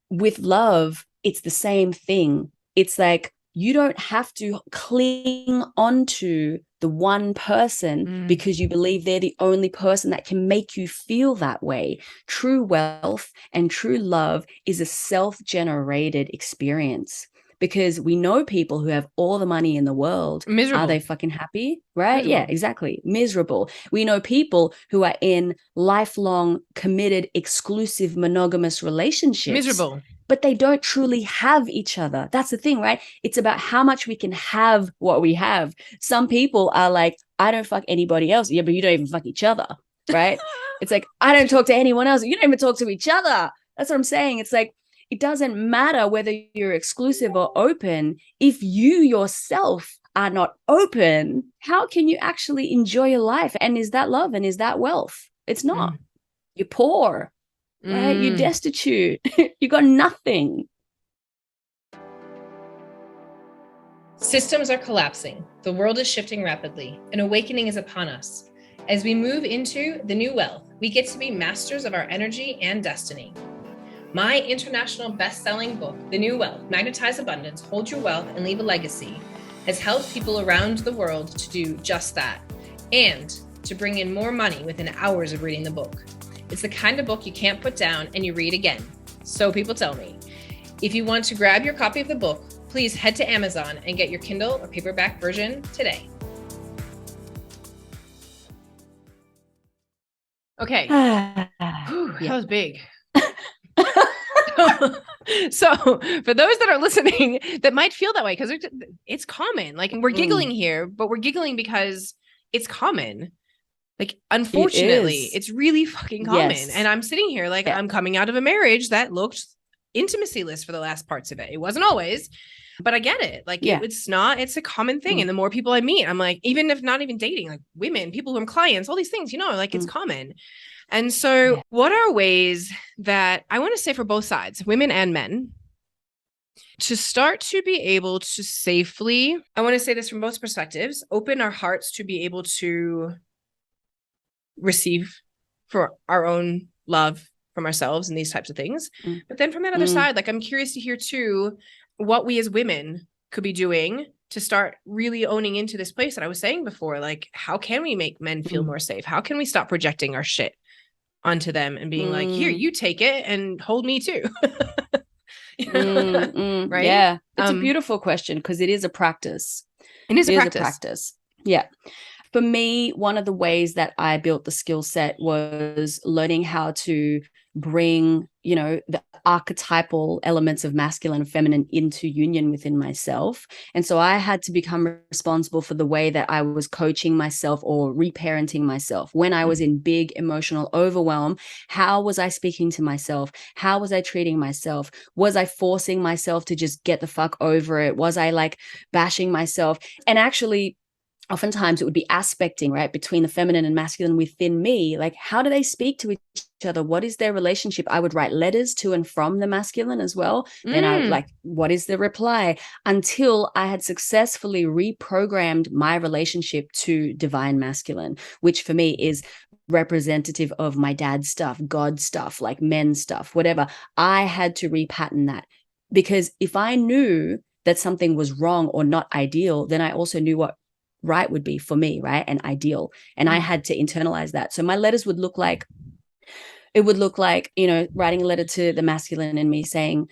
With love, it's the same thing. It's like, you don't have to cling onto the one person because you believe they're the only person that can make you feel that way. True wealth and true love is a self-generated experience, because we know people who have all the money in the world. Miserable. Are they fucking happy? Right? Miserable. Yeah, exactly. Miserable. We know people who are in lifelong, committed, exclusive, monogamous relationships. Miserable. but they don't truly have each other. That's the thing, right? It's about how much we can have what we have. Some people are like, I don't fuck anybody else. Yeah, but you don't even fuck each other, right? It's like, I don't talk to anyone else. You don't even talk to each other. That's what I'm saying. It's like, it doesn't matter whether you're exclusive or open. If you yourself are not open, how can you actually enjoy your life? And is that love? And is that wealth? It's not. You're poor, right? You're destitute. You got nothing. Systems are collapsing. The world is shifting rapidly. An awakening is upon us. As we move into the new wealth, we get to be masters of our energy and destiny. My international best-selling book, The New Wealth, Magnetize Abundance, Hold Your Wealth, and Leave a Legacy, has helped people around the world to do just that, and to bring in more money within hours of reading the book. It's the kind of book you can't put down and you read again. So people tell me. If you want to grab your copy of the book, please head to Amazon and get your Kindle or paperback version today. Okay. Whew, that was big. So for those that are listening that might feel that way, because it's common, like we're giggling here, but we're giggling because it's common. Like, unfortunately, it's really fucking common. Yes. And I'm sitting here like I'm coming out of a marriage that looked intimacy-less for the last parts of it. It wasn't always, but I get it. Like it's a common thing. And the more people I meet, I'm like, even if not even dating, like women, people who are clients, all these things, like it's common. And so what are ways that I want to say for both sides, women and men, to start to be able to safely, I want to say this from both perspectives, open our hearts to be able to receive for our own love from ourselves and these types of things. But then from that other side, like I'm curious to hear too, what we as women could be doing to start really owning into this place that I was saying before. Like, how can we make men feel more safe? How can we stop projecting our shit onto them and being like, here, you take it and hold me too. Right? Yeah. It's a beautiful question because it is a practice. It is a practice. Yeah. For me, one of the ways that I built the skill set was learning how to bring, the archetypal elements of masculine and feminine into union within myself. And so I had to become responsible for the way that I was coaching myself or reparenting myself. When I was in big emotional overwhelm, how was I speaking to myself? How was I treating myself? Was I forcing myself to just get the fuck over it? Was I like bashing myself? And actually, oftentimes it would be aspecting, right, between the feminine and masculine within me. Like, how do they speak to each other? What is their relationship? I would write letters to and from the masculine as well. Then I like, what is the reply? Until I had successfully reprogrammed my relationship to divine masculine, which for me is representative of my dad's stuff, God stuff, like men's stuff, whatever. I had to repattern that, because if I knew that something was wrong or not ideal, then I also knew what right would be for me, right? And ideal. And I had to internalize that. So my letters would look like, writing a letter to the masculine in me saying,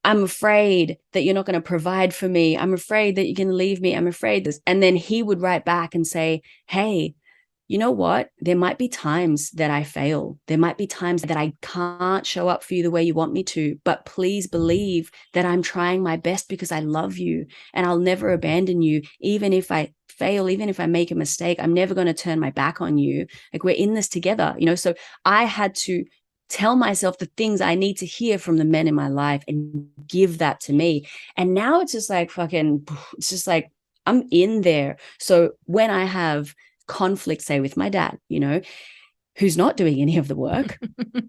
I'm afraid that you're not going to provide for me. I'm afraid that you're going to leave me. I'm afraid this. And then he would write back and say, hey, you know what? There might be times that I fail. There might be times that I can't show up for you the way you want me to, but please believe that I'm trying my best because I love you and I'll never abandon you. Even if I fail, even if I make a mistake, I'm never going to turn my back on you. Like, we're in this together, so I had to tell myself the things I need to hear from the men in my life and give that to me. And now it's just like it's just like I'm in there. So when I have conflict, say with my dad, who's not doing any of the work,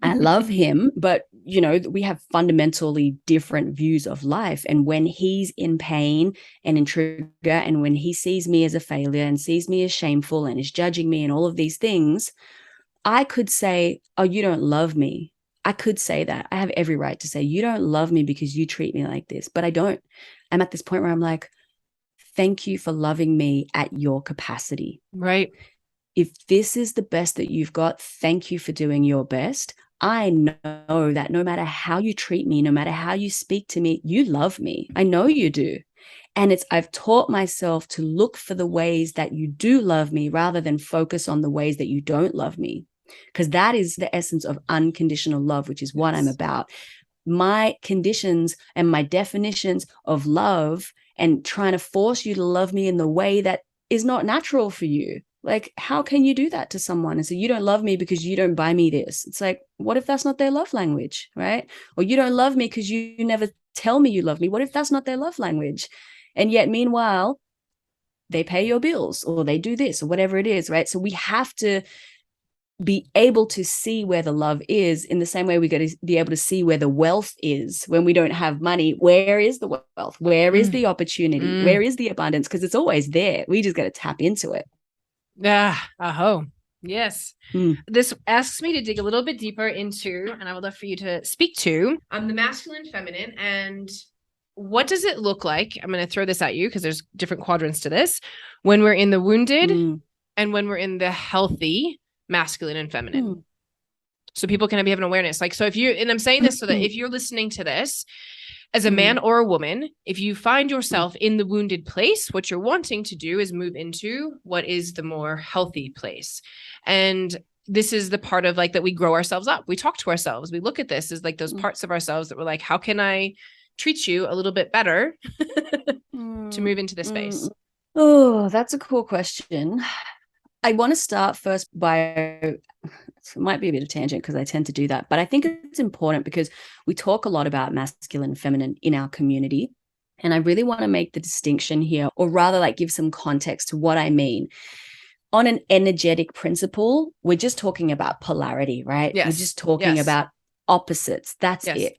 I love him, but we have fundamentally different views of life. And when he's in pain and in trigger, and when he sees me as a failure and sees me as shameful and is judging me and all of these things, I could say, oh, you don't love me. I could say that. I have every right to say, you don't love me because you treat me like this, but I don't. I'm at this point where I'm like, thank you for loving me at your capacity. Right. If this is the best that you've got, thank you for doing your best. I know that no matter how you treat me, no matter how you speak to me, you love me. I know you do. And I've taught myself to look for the ways that you do love me rather than focus on the ways that you don't love me. Because that is the essence of unconditional love, which is what I'm about. my conditions and my definitions of love and trying to force you to love me in the way that is not natural for you. Like, how can you do that to someone and say, you don't love me because you don't buy me this? It's like, what if that's not their love language, right? Or you don't love me because you never tell me you love me. What if that's not their love language? And yet, meanwhile, they pay your bills or they do this or whatever it is, right? So we have to be able to see where the love is in the same way we got to be able to see where the wealth is when we don't have money. Where is the wealth? Where is the opportunity? Where is the abundance? Because it's always there. We just got to tap into it. Yes. This asks me to dig a little bit deeper into, and I would love for you to speak to, the masculine, feminine, and what does it look like? I'm going to throw this at you because there's different quadrants to this. When we're in the wounded and when we're in the healthy masculine and feminine. So people can have an awareness. Like, so if you, and I'm saying this so that if you're listening to this as a man or a woman, if you find yourself in the wounded place, what you're wanting to do is move into what is the more healthy place. And this is the part of like that we grow ourselves up. We talk to ourselves. We look at this as like those parts of ourselves that we're like, how can I treat you a little bit better to move into this space? Oh, that's a cool question. I want to start first by, it might be a bit of tangent because I tend to do that, but I think it's important because we talk a lot about masculine and feminine in our community. And I really want to make the distinction here, or rather like give some context to what I mean. On an energetic principle, we're just talking about polarity, right? Yes. We're just talking about opposites. That's it.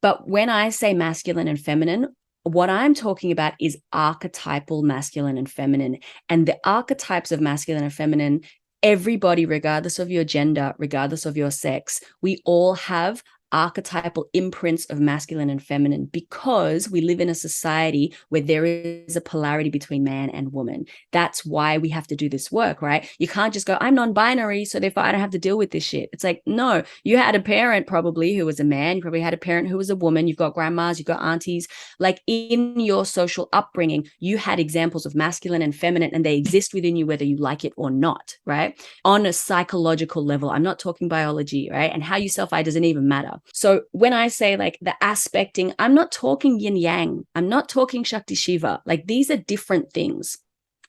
But when I say masculine and feminine, what I'm talking about is archetypal masculine and feminine. And the archetypes of masculine and feminine, everybody, regardless of your gender, regardless of your sex, we all have archetypal imprints of masculine and feminine because we live in a society where there is a polarity between man and woman. That's why we have to do this work, right? You can't just go, I'm non-binary, so therefore I don't have to deal with this shit. It's like, no, you had a parent probably who was a man, you probably had a parent who was a woman, you've got grandmas, you've got aunties. Like in your social upbringing, you had examples of masculine and feminine, and they exist within you whether you like it or not, right? On a psychological level, I'm not talking biology, right? And how you self-identify doesn't even matter. So when I say like the aspecting, I'm not talking yin yang. I'm not talking Shakti Shiva. Like these are different things,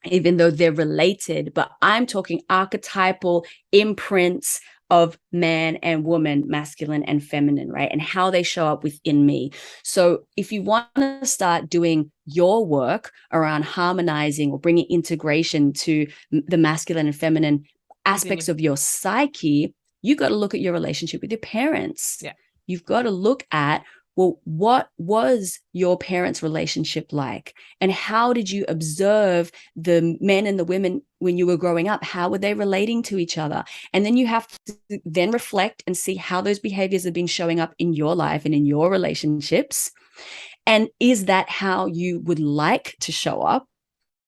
even though they're related, but I'm talking archetypal imprints of man and woman, masculine and feminine, right? And how they show up within me. So if you want to start doing your work around harmonizing or bringing integration to the masculine and feminine aspects of your psyche, you got to look at your relationship with your parents. Yeah. You've got to look at, well, what was your parents' relationship like? And how did you observe the men and the women when you were growing up? How were they relating to each other? And then you have to then reflect and see how those behaviors have been showing up in your life and in your relationships. And is that how you would like to show up?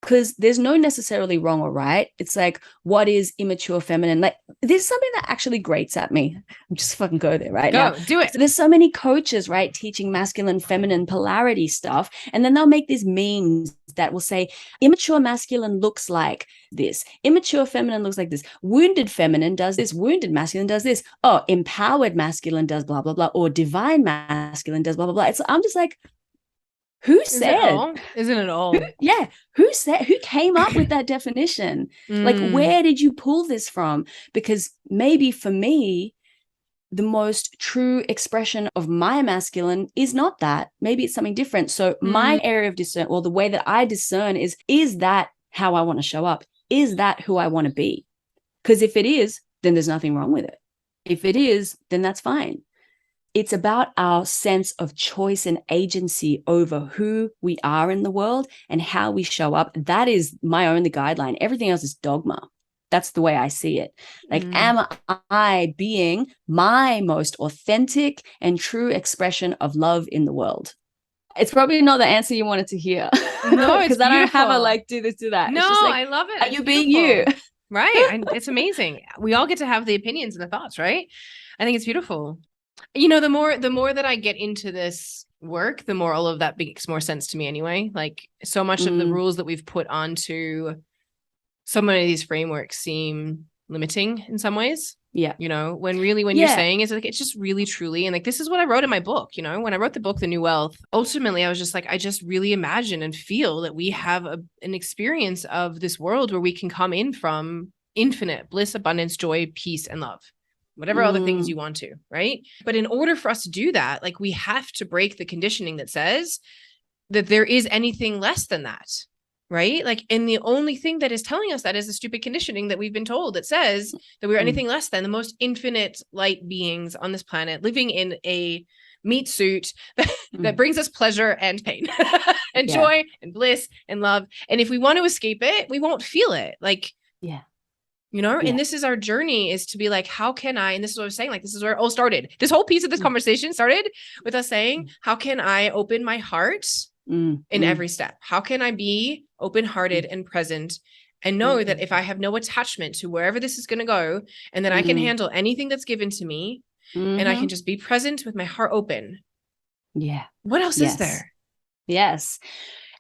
Because there's no necessarily wrong or right. It's like, what is immature feminine? Like, there's something that actually grates at me. I'm just fucking go there right now. Do it. So there's so many coaches, right, teaching masculine, feminine polarity stuff. And then they'll make these memes that will say, immature masculine looks like this. Immature feminine looks like this. Wounded feminine does this. Wounded masculine does this. Oh, empowered masculine does blah, blah, blah. Or divine masculine does blah, blah, blah. I'm just like, who said? Isn't it all? Yeah. Who came up with that definition? Like, where did you pull this from? Because maybe for me, the most true expression of my masculine is not that. Maybe it's something different. So my area of discern, or the way that I discern is that how I want to show up? Is that who I want to be? Because if it is, then there's nothing wrong with it. If it is, then that's fine. It's about our sense of choice and agency over who we are in the world and how we show up. That is my only guideline. Everything else is dogma. That's the way I see it. Like, am I being my most authentic and true expression of love in the world? It's probably not the answer you wanted to hear. No, because I don't have a like, do this, do that. No, it's just like, I love it. Are you being you? Right. It's amazing. We all get to have the opinions and the thoughts, right? I think it's beautiful. You know, the more that I get into this work, the more all of that makes more sense to me anyway. Like, so much of the rules that we've put onto so many of these frameworks seem limiting in some ways. Yeah. You know, when you're saying is like, it's just really truly. And like, this is what I wrote in my book, you know, when I wrote the book, The New Wealth, ultimately I was just like, I just really imagine and feel that we have an experience of this world where we can come in from infinite bliss, abundance, joy, peace, and love, whatever other things you want to, right? But in order for us to do that, like we have to break the conditioning that says that there is anything less than that. Right? Like, and the only thing that is telling us that is the stupid conditioning that we've been told that says that we're anything less than the most infinite light beings on this planet, living in a meat suit that brings us pleasure and pain and joy and bliss and love. And if we want to escape it, we won't feel it. Like, you know, and this is our journey, is to be like, how can I, and this is what I was saying, like, this is where it all started. This whole piece of this conversation started with us saying, how can I open my heart in every step? How can I be open-hearted and present and know that if I have no attachment to wherever this is going to go, and that I can handle anything that's given to me, and I can just be present with my heart open. Yeah. What else is there? Yes.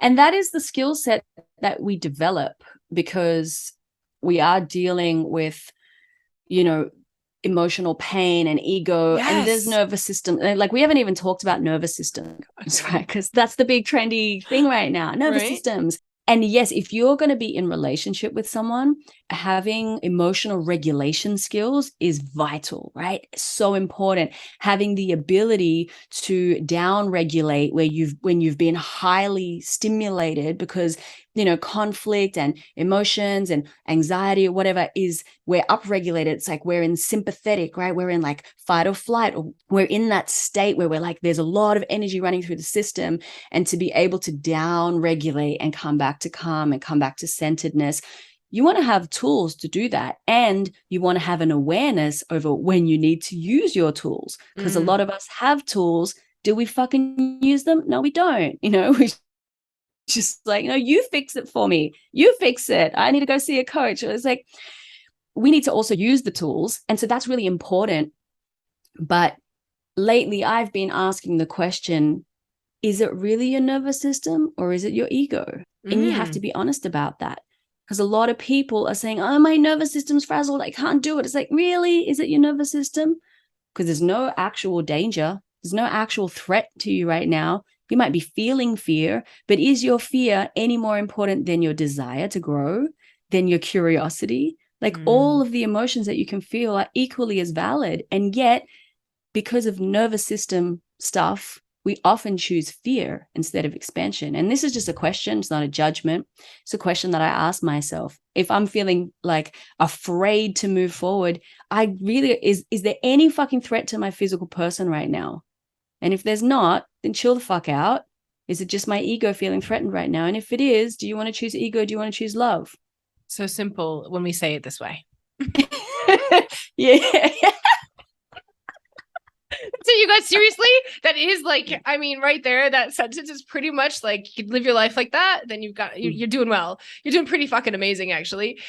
And that is the skill set that we develop because we are dealing with, you know, emotional pain and ego, and there's nervous system. Like, we haven't even talked about nervous systems, right? Because that's the big trendy thing right now, nervous systems. And yes, if you're going to be in relationship with someone, having emotional regulation skills is vital, right? So important. Having the ability to down regulate when you've been highly stimulated, because, you know, conflict and emotions and anxiety or whatever we're upregulated. It's like we're in sympathetic, right? We're in like fight or flight, or we're in that state where we're like, there's a lot of energy running through the system. And to be able to down regulate and come back to calm and come back to centeredness, you want to have tools to do that. And you want to have an awareness over when you need to use your tools, because a lot of us have tools. Do we fucking use them? No, we don't. You know, we just like, no, you fix it for me. You fix it. I need to go see a coach. It's like, we need to also use the tools. And so that's really important. But lately I've been asking the question, is it really your nervous system or is it your ego? And you have to be honest about that. Because a lot of people are saying, oh, my nervous system's frazzled, I can't do it. It's like, really? Is it your nervous system? Because there's no actual danger. There's no actual threat to you right now. You might be feeling fear, but is your fear any more important than your desire to grow, than your curiosity? Like, all of the emotions that you can feel are equally as valid. And yet, because of nervous system stuff, we often choose fear instead of expansion. And this is just a question. It's not a judgment. It's a question that I ask myself. If I'm feeling like afraid to move forward, is there any fucking threat to my physical person right now? And if there's not, then chill the fuck out. Is it just my ego feeling threatened right now? And if it is, do you want to choose ego? Do you want to choose love? So simple when we say it this way. Yeah. So you guys, seriously, that is like, I mean, right there, that sentence is pretty much like, you can live your life like that, then you're doing well. You're doing pretty fucking amazing, actually.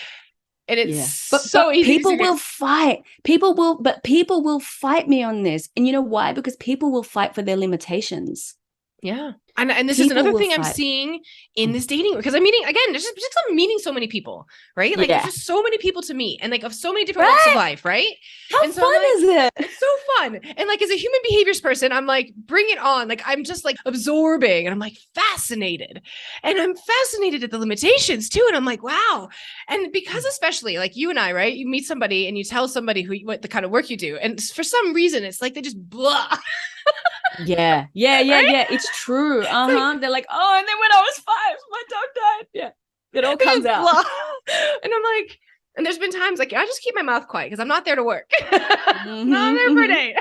And it's so easy. People will fight. People will fight me on this. And you know why? Because people will fight for their limitations. Yeah. And this is another thing I'm seeing in this dating, because I'm meeting, again, just I'm meeting so many people, right? Like, there's just so many people to meet, and like of so many different walks of life, right? How and so fun is it? It's so fun. And like, as a human behaviors person, I'm like, bring it on. Like, I'm just like absorbing, and I'm like fascinated. And I'm fascinated at the limitations too. And I'm like, wow. And because especially like you and I, right? You meet somebody and you tell somebody what the kind of work you do. And for some reason, it's like they just blah. Yeah. It's true. Like, they're like, oh, and then when I was 5, my dog died. Yeah, it all comes out. Blah. And I'm like, and there's been times like I just keep my mouth quiet because I'm not there to work. I'm there for a day.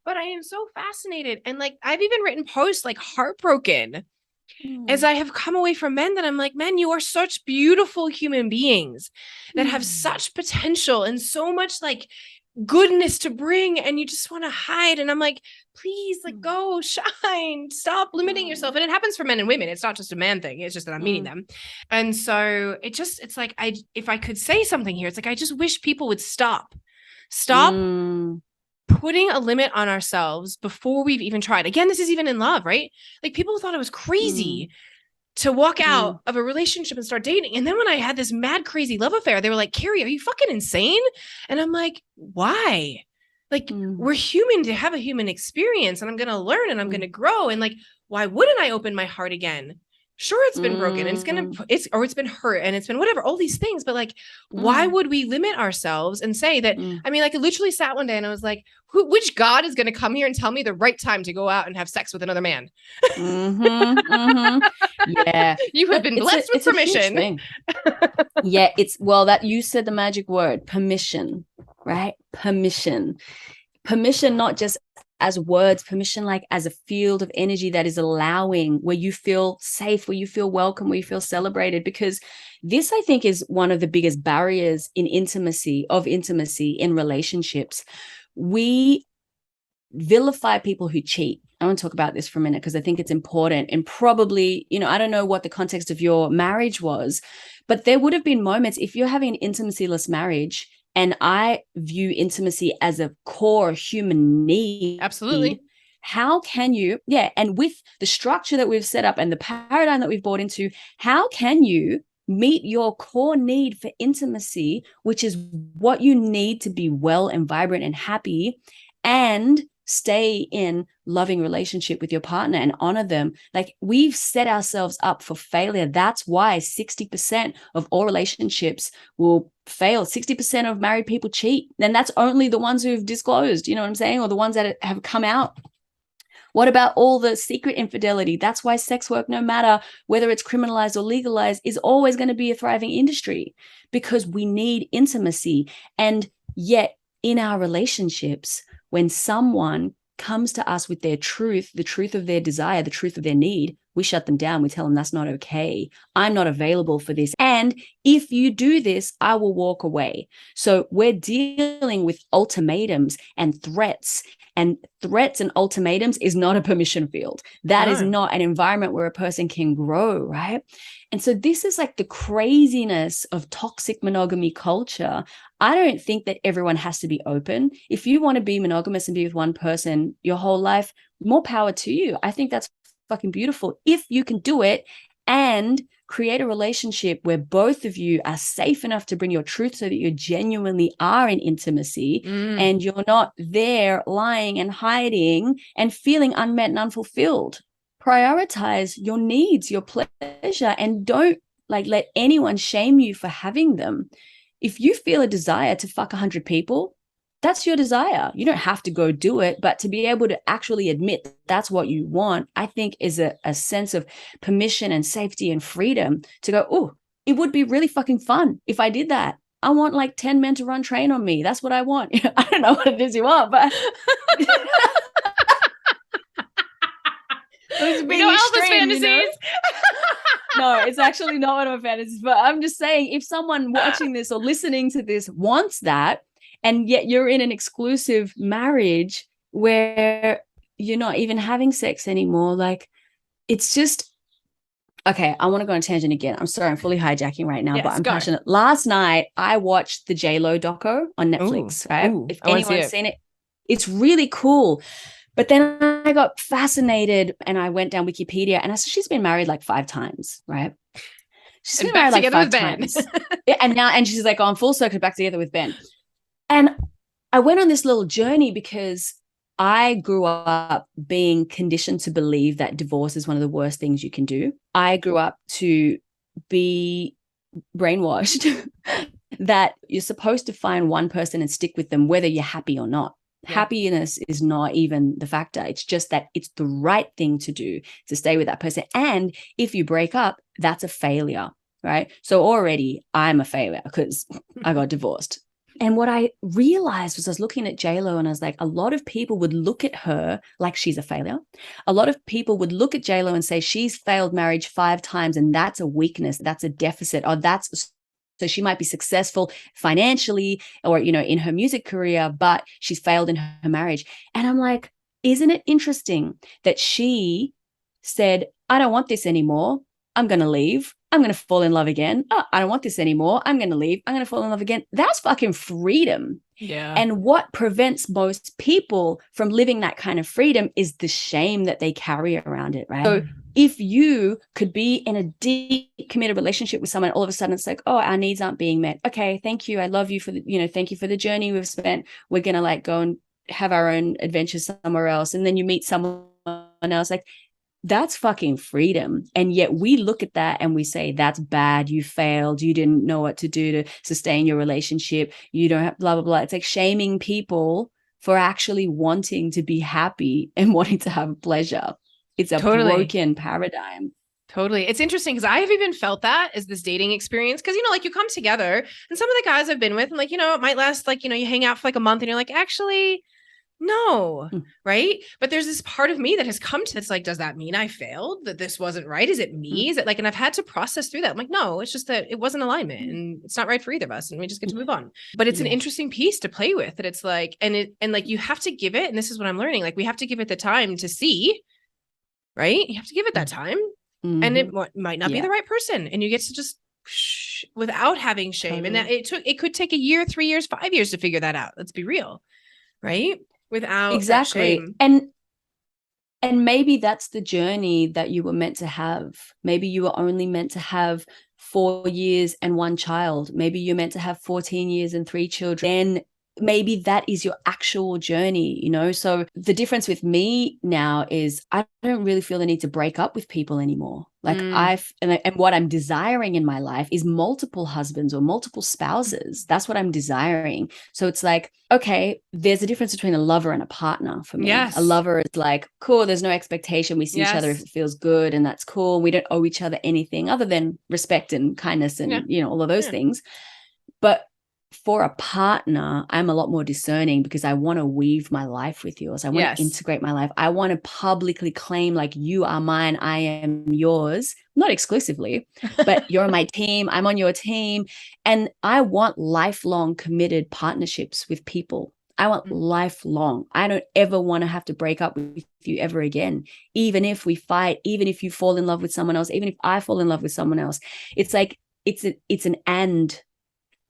But I am so fascinated, and like I've even written posts like heartbroken as I have come away from men that I'm like, men, you are such beautiful human beings that have such potential and so much like goodness to bring, and you just want to hide. And I'm like, please, like, go shine, stop limiting yourself. And it happens for men and women. It's not just a man thing. It's just that I'm meeting them. And so it's like, if I could say something here, it's like, I just wish people would stop putting a limit on ourselves before we've even tried. Again, this is even in love, right? Like, people thought I was crazy to walk out of a relationship and start dating. And then when I had this mad, crazy love affair, they were like, Carrie, are you fucking insane? And I'm like, why? Like, we're human to have a human experience, and I'm going to learn and I'm going to grow. And like, why wouldn't I open my heart again? Sure, it's been broken and it's been hurt and it's been whatever, all these things. But like, why would we limit ourselves and say that? I mean, like, I literally sat one day and I was like, which God is going to come here and tell me the right time to go out and have sex with another man? Yeah. You have been blessed with permission. Yeah. That you said the magic word, permission, right? Permission, not just as words, permission, like as a field of energy that is allowing, where you feel safe, where you feel welcome, where you feel celebrated. Because this, I think, is one of the biggest barriers in intimacy in relationships. We vilify people who cheat. I want to talk about this for a minute because I think it's important. And probably, I don't know what the context of your marriage was, but there would have been moments, if you're having an intimacy-less marriage, and I view intimacy as a core human need. Absolutely. How can you, and with the structure that we've set up and the paradigm that we've bought into, how can you meet your core need for intimacy, which is what you need to be well and vibrant and happy, and stay in loving relationship with your partner and honor them? Like, we've set ourselves up for failure. That's why 60% of all relationships will fail. 60% of married people cheat. And that's only the ones who've disclosed, you know what I'm saying? Or the ones that have come out. What about all the secret infidelity? That's why sex work, no matter whether it's criminalized or legalized, is always going to be a thriving industry, because we need intimacy. And yet in our relationships, when someone comes to us with their truth, the truth of their desire, the truth of their need, we shut them down. We tell them that's not okay. I'm not available for this. And if you do this, I will walk away. So we're dealing with ultimatums and threats. And threats and ultimatums is not a permission field. That is not an environment where a person can grow, right? And so this is like the craziness of toxic monogamy culture. I don't think that everyone has to be open. If you want to be monogamous and be with one person your whole life, more power to you. I think that's fucking beautiful if you can do it and create a relationship where both of you are safe enough to bring your truth, so that you genuinely are in intimacy and you're not there lying and hiding and feeling unmet and unfulfilled. Prioritize your needs, your pleasure, and don't let anyone shame you for having them. If you feel a desire to fuck 100 people, that's your desire. You don't have to go do it, but to be able to actually admit that's what you want, I think is a sense of permission and safety and freedom to go, oh, it would be really fucking fun if I did that. I want like 10 men to run train on me. That's what I want. I don't know what it is you want, but we know Elvis fantasies. No, it's actually not one of my fantasies, but I'm just saying, if someone watching this or listening to this wants that, and yet you're in an exclusive marriage where you're not even having sex anymore, like, it's just, okay, I want to go on a tangent again. I'm sorry, I'm fully hijacking right now, but I'm passionate. Last night, I watched the J-Lo doco on Netflix, right? If anyone's seen it, it's really cool. But then I got fascinated and I went down Wikipedia and I saw she's been married like 5 times, right? She's been married like 5 times. And she's like on full circle, back together with Ben. And I went on this little journey because I grew up being conditioned to believe that divorce is one of the worst things you can do. I grew up to be brainwashed that you're supposed to find one person and stick with them, whether you're happy or not. Yeah. Happiness is not even the factor. It's just that it's the right thing to do to stay with that person. And if you break up, that's a failure, right? So already I'm a failure because I got divorced. And what I realized was I was looking at J-Lo and I was like, a lot of people would look at her like she's a failure. A lot of people would look at J-Lo and say she's failed marriage 5 times and that's a weakness, that's a deficit, or so she might be successful financially or, in her music career, but she's failed in her marriage. And I'm like, isn't it interesting that she said, I don't want this anymore. I'm going to leave. I'm going to fall in love again. Oh, I don't want this anymore. I'm going to leave. I'm going to fall in love again. That's fucking freedom. Yeah. And what prevents most people from living that kind of freedom is the shame that they carry around it, right? So if you could be in a deep committed relationship with someone, all of a sudden it's like, oh, our needs aren't being met. Okay, thank you. I love you for the, thank you for the journey we've spent. We're going to like go and have our own adventures somewhere else. And then you meet someone else, like, that's fucking freedom. And yet we look at that and we say, that's bad. You failed. You didn't know what to do to sustain your relationship. You don't have blah, blah, blah. It's like shaming people for actually wanting to be happy and wanting to have pleasure. It's a broken paradigm. Totally. It's interesting because I have even felt that as this dating experience. Because, like you come together and some of the guys I've been with, and like, it might last like, you hang out for like a month and you're like, actually, no, right? But there's this part of me that has come to this, like, does that mean I failed? That this wasn't right? Is it me? Is it like, and I've had to process through that. I'm like, no, it's just that it wasn't alignment and it's not right for either of us. And we just get to move on. But it's an interesting piece to play with that. It's like, and like, you have to give it, and this is what I'm learning. Like, we have to give it the time to see, right? You have to give it that time. And it might not be the right person. And you get to just without having shame. And that it could take a year, 3 years, 5 years to figure that out. Let's be real. Right. Without exactly. And maybe that's the journey that you were meant to have. Maybe you were only meant to have 4 years and 1 child. Maybe you're meant to have 14 years and 3 children. And maybe that is your actual journey, So the difference with me now is I don't really feel the need to break up with people anymore. Like and what I'm desiring in my life is multiple husbands or multiple spouses. That's what I'm desiring. So it's like, okay, there's a difference between a lover and a partner for me. Yes. A lover is like, cool, there's no expectation. We see each other if it feels good, and that's cool. We don't owe each other anything other than respect and kindness and, all of those things. But for a partner, I'm a lot more discerning because I want to weave my life with yours. I want to integrate my life. I want to publicly claim like, you are mine, I am yours, not exclusively, but you're on my team, I'm on your team. And I want lifelong committed partnerships with people. I want lifelong. I don't ever want to have to break up with you ever again. Even if we fight, even if you fall in love with someone else, even if I fall in love with someone else, it's like, it's an and.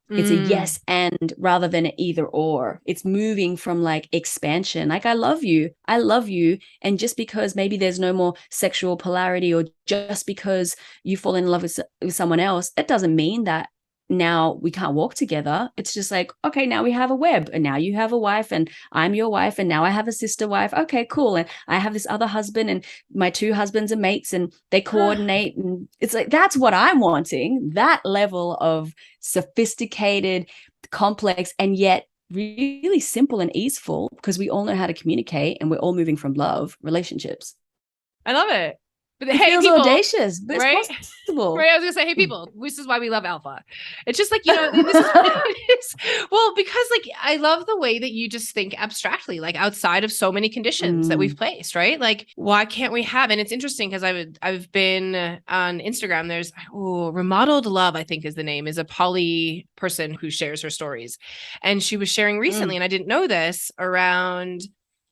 It's a yes and rather than an either or. It's moving from like expansion. Like, I love you. And just because maybe there's no more sexual polarity, or just because you fall in love with someone else, that doesn't mean that now we can't walk together. It's just like, okay, now we have a web, and now you have a wife and I'm your wife, and now I have a sister wife. Okay, cool. And I have this other husband, and my 2 husbands are mates, and they coordinate. And it's like, that's what I'm wanting, that level of sophisticated, complex, and yet really simple and easeful, because we all know how to communicate and we're all moving from love relationships. I love it. But it feels people, audacious, but right? It's possible. Right. I was gonna say, hey, people, this is why we love Alpha. It's just like, this is well, because like, I love the way that you just think abstractly, like outside of so many conditions that we've placed, right? Like, why can't we have? And it's interesting because I've been on Instagram. There's Remodeled Love, I think is the name, is a poly person who shares her stories, and she was sharing recently, and I didn't know this, around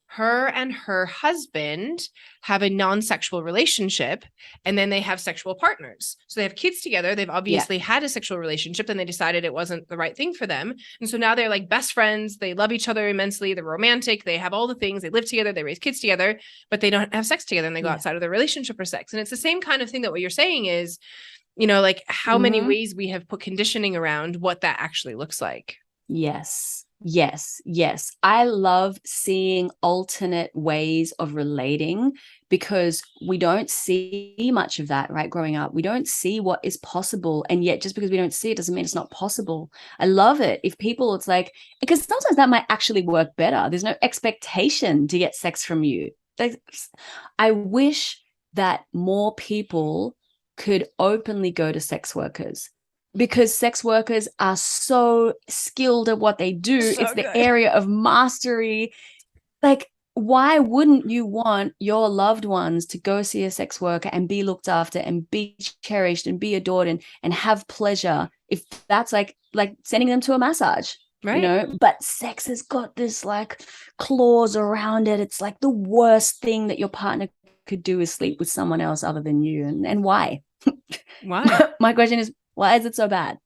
her and her husband have a non-sexual relationship, and then they have sexual partners. So they have kids together. They've obviously had a sexual relationship, and they decided it wasn't the right thing for them. And so now they're like best friends. They love each other immensely. They're romantic. They have all the things. They live together. They raise kids together, but they don't have sex together, and they go outside of their relationship for sex. And it's the same kind of thing that what you're saying is, like how many ways we have put conditioning around what that actually looks like. Yes. I love seeing alternate ways of relating, because we don't see much of that, right? Growing up, we don't see what is possible. And yet just because we don't see it doesn't mean it's not possible. I love it. If people, it's like, because sometimes that might actually work better. There's no expectation to get sex from you. I wish that more people could openly go to sex workers, because sex workers are so skilled at what they do. It's the area of mastery. Like, why wouldn't you want your loved ones to go see a sex worker and be looked after and be cherished and be adored and have pleasure, if that's like sending them to a massage? Right. But sex has got this like clause around it. It's like the worst thing that your partner could do is sleep with someone else other than you. And why? Why? My question is, why is it so bad?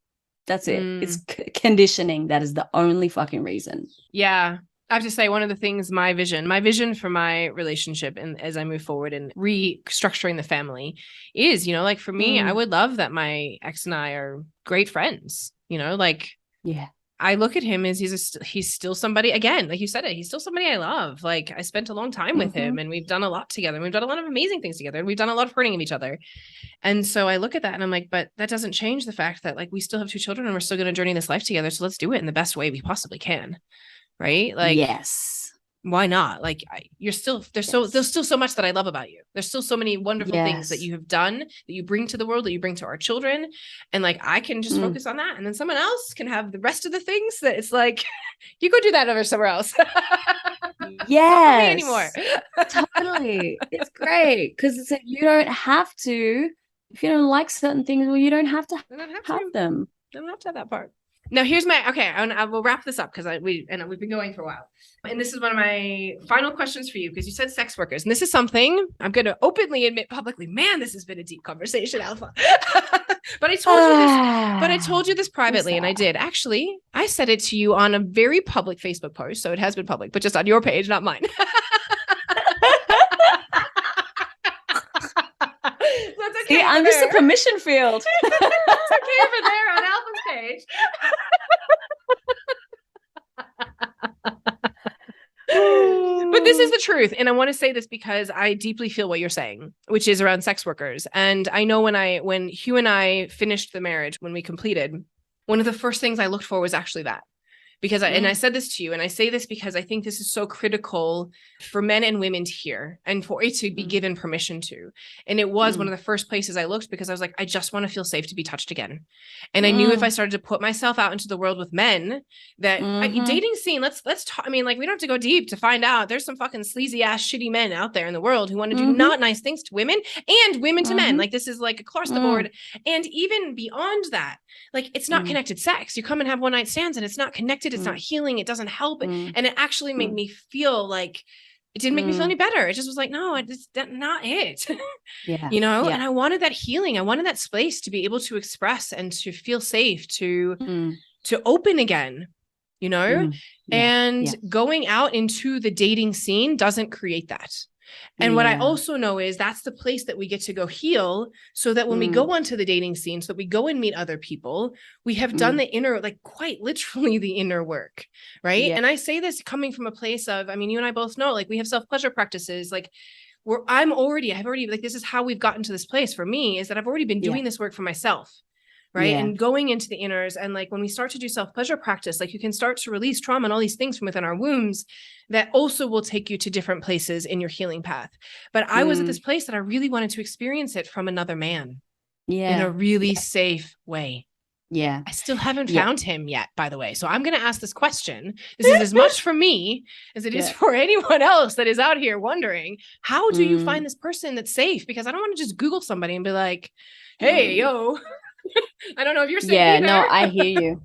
That's it. It's conditioning. That is the only fucking reason. Yeah. I have to say, one of the things, my vision for my relationship, and as I move forward and restructuring the family is, like for me, I would love that my ex and I are great friends, like, yeah. I look at him as he's still somebody, again, like you said he's still somebody I love. Like, I spent a long time with him, and we've done a lot together. And we've done a lot of amazing things together, and we've done a lot of hurting of each other. And so I look at that and I'm like, but that doesn't change the fact that like we still have 2 children and we're still going to journey this life together. So let's do it in the best way we possibly can. Right? Like, yes. Why not? Like, there's still so much that I love about you. There's still so many wonderful things that you have done, that you bring to the world, that you bring to our children. And like, I can just focus on that. And then someone else can have the rest of the things that it's like, you go do that over somewhere else. Yes. Not for me anymore. Totally. It's great. Because it's like, you don't have to, if you don't like certain things, well, you don't have to have them. I don't have to have that part. Now here's I will wrap this up because we've been going for a while. And this is one of my final questions for you, because you said sex workers. And this is something I'm going to openly admit publicly. Man, this has been a deep conversation, Alpha. But I told you this privately, and I did. Actually, I said it to you on a very public Facebook post. So it has been public, but just on your page, not mine. Okay, see, I'm just a permission field. It's okay over there on Alpha's page. But this is the truth. And I want to say this because I deeply feel what you're saying, which is around sex workers. And I know when Hugh and I finished the marriage, when we completed, one of the first things I looked for was actually that. Because and I said this to you, and I say this because I think this is so critical for men and women to hear, and for it to be given permission to. And it was one of the first places I looked, because I was like, I just want to feel safe to be touched again. And I knew if I started to put myself out into the world with men, that dating scene, let's talk. I mean, like, we don't have to go deep to find out. There's some fucking sleazy ass shitty men out there in the world who want to do not nice things to women and women to men. Like, this is like across the board. And even beyond that, like, it's not connected sex. You come and have one night stands and it's not connected. It's not healing. It doesn't help. And it actually made me feel like it didn't make me feel any better. It just was like, no, it's not it. And I wanted that healing. I wanted that space to be able to express and to feel safe, to open again, and going out into the dating scene doesn't create that. And what I also know is that's the place that we get to go heal, so that when we go onto the dating scene, so that we go and meet other people, we have done the inner, like quite literally the inner work. Right. Yeah. And I say this coming from a place of, I mean, you and I both know, like, we have self-pleasure practices, like I've already, like, this is how we've gotten to this place for me, is that I've already been doing this work for myself. Right. Yeah. And going into the inners. And like, when we start to do self-pleasure practice, like, you can start to release trauma and all these things from within our wombs that also will take you to different places in your healing path. But I was at this place that I really wanted to experience it from another man in a really safe way. Yeah. I still haven't found him yet, by the way. So I'm going to ask this question. This is as much for me as it is for anyone else that is out here wondering, how do you find this person that's safe? Because I don't want to just Google somebody and be like, hey, yo, I don't know if you're safe either. No, I hear you.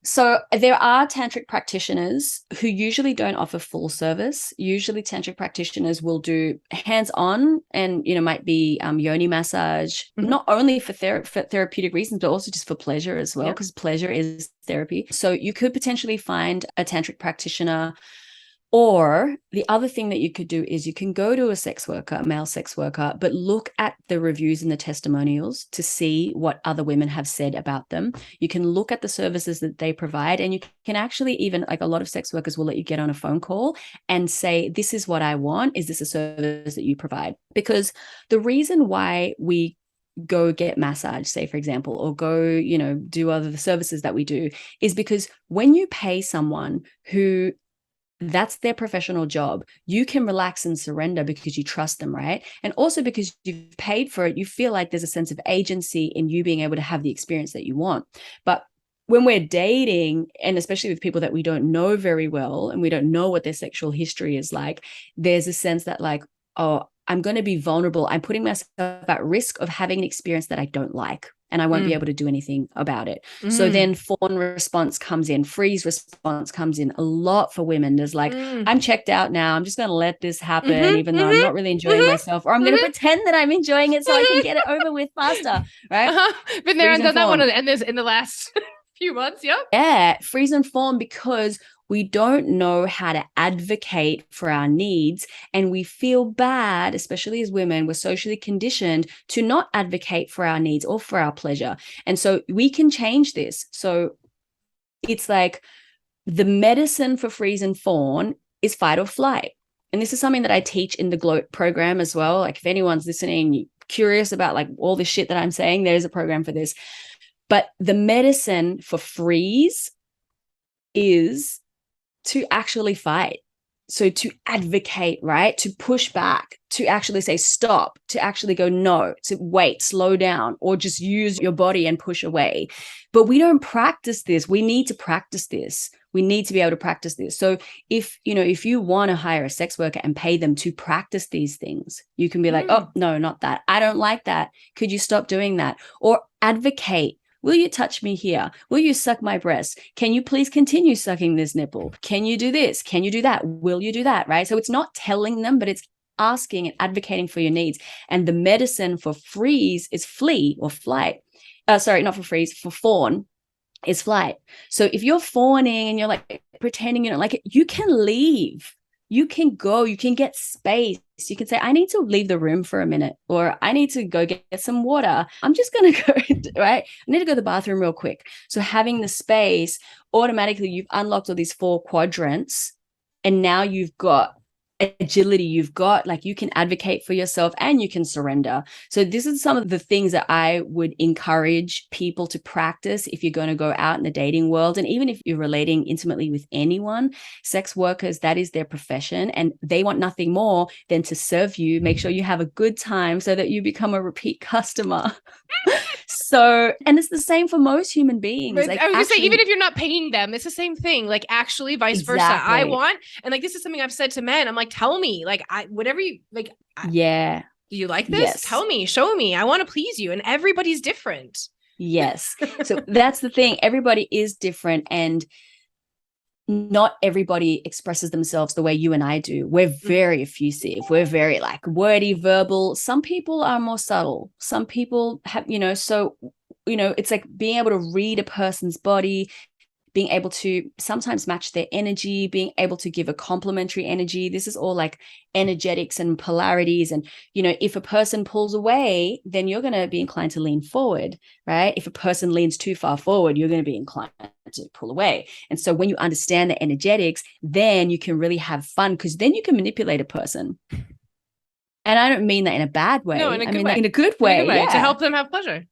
So there are tantric practitioners who usually don't offer full service. Usually tantric practitioners will do hands-on and, might be yoni massage, not only for therapeutic reasons, but also just for pleasure as well, because pleasure is therapy. So you could potentially find a tantric practitioner. Or the other thing that you could do is you can go to a male sex worker, but look at the reviews and the testimonials to see what other women have said about them. You can look at the services that they provide, and you can actually even, like, a lot of sex workers will let you get on a phone call and say, this is what I want. Is this a service that you provide? Because the reason why we go get massage, say, for example, or go, do other services that we do, is because when you pay someone who that's their professional job, you can relax and surrender because you trust them, right? And also because you've paid for it, you feel like there's a sense of agency in you being able to have the experience that you want. But when we're dating, and especially with people that we don't know very well and we don't know what their sexual history is like, there's a sense that, like, oh, I'm going to be vulnerable. I'm putting myself at risk of having an experience that I don't like, and I won't be able to do anything about it. So then fawn response comes in, freeze response comes in a lot for women. There's like, I'm checked out now. I'm just going to let this happen, even though I'm not really enjoying myself, or I'm going to pretend that I'm enjoying it so I can get it over with faster, right? Been there and done that one in the last few months. Yeah. Yeah. Freeze and fawn, because we don't know how to advocate for our needs, and we feel bad, especially as women. We're socially conditioned to not advocate for our needs or for our pleasure. And so we can change this. So it's like the medicine for freeze and fawn is fight or flight. And this is something that I teach in the GLOAT program as well. Like if anyone's listening, curious about like all the shit that I'm saying, there's a program for this. But the medicine for freeze is to actually fight. So to advocate, right? To push back, to actually say stop, to actually go no, to wait, slow down, or just use your body and push away. But we don't practice this. We need to practice this. We need to be able to practice this. So if you want to hire a sex worker and pay them to practice these things, you can be like, oh, no, not that. I don't like that. Could you stop doing that? Or advocate. Will you touch me here? Will you suck my breast? Can you please continue sucking this nipple? Can you do this? Can you do that? Will you do that? Right? So it's not telling them, but it's asking and advocating for your needs. And the medicine for freeze is flee or flight. Sorry, not for freeze, for fawn is flight. So if you're fawning and you're like pretending you don't like it, you can leave. You can go, you can get space. You can say, I need to leave the room for a minute, or I need to go get some water. I'm just going to go, right? I need to go to the bathroom real quick. So having the space, automatically you've unlocked all these 4 quadrants, and now you've got agility, you've got like you can advocate for yourself and you can surrender. So this is some of the things that I would encourage people to practice if you're going to go out in the dating world. And even if you're relating intimately with anyone, sex workers, that is their profession, and they want nothing more than to serve you, make sure you have a good time so that you become a repeat customer. So, and it's the same for most human beings. But like I was gonna say, even if you're not paying them, it's the same thing. Like actually vice versa. I want, and like, this is something I've said to men. I'm like, tell me, like, whatever you like. Yeah. Do you like this? Yes. Tell me, show me. I want to please you. And everybody's different. Yes. So that's the thing. Everybody is different, and not everybody expresses themselves the way you and I do. We're very effusive. We're very like wordy, verbal. Some people are more subtle. Some people have, so, it's like being able to read a person's body, being able to sometimes match their energy, being able to give a complementary energy. This is all like energetics and polarities. And, if a person pulls away, then you're going to be inclined to lean forward, right? If a person leans too far forward, you're going to be inclined to pull away. And so when you understand the energetics, then you can really have fun, because then you can manipulate a person. And I don't mean that in a bad way. No, I mean that in a good way. Yeah. To help them have pleasure.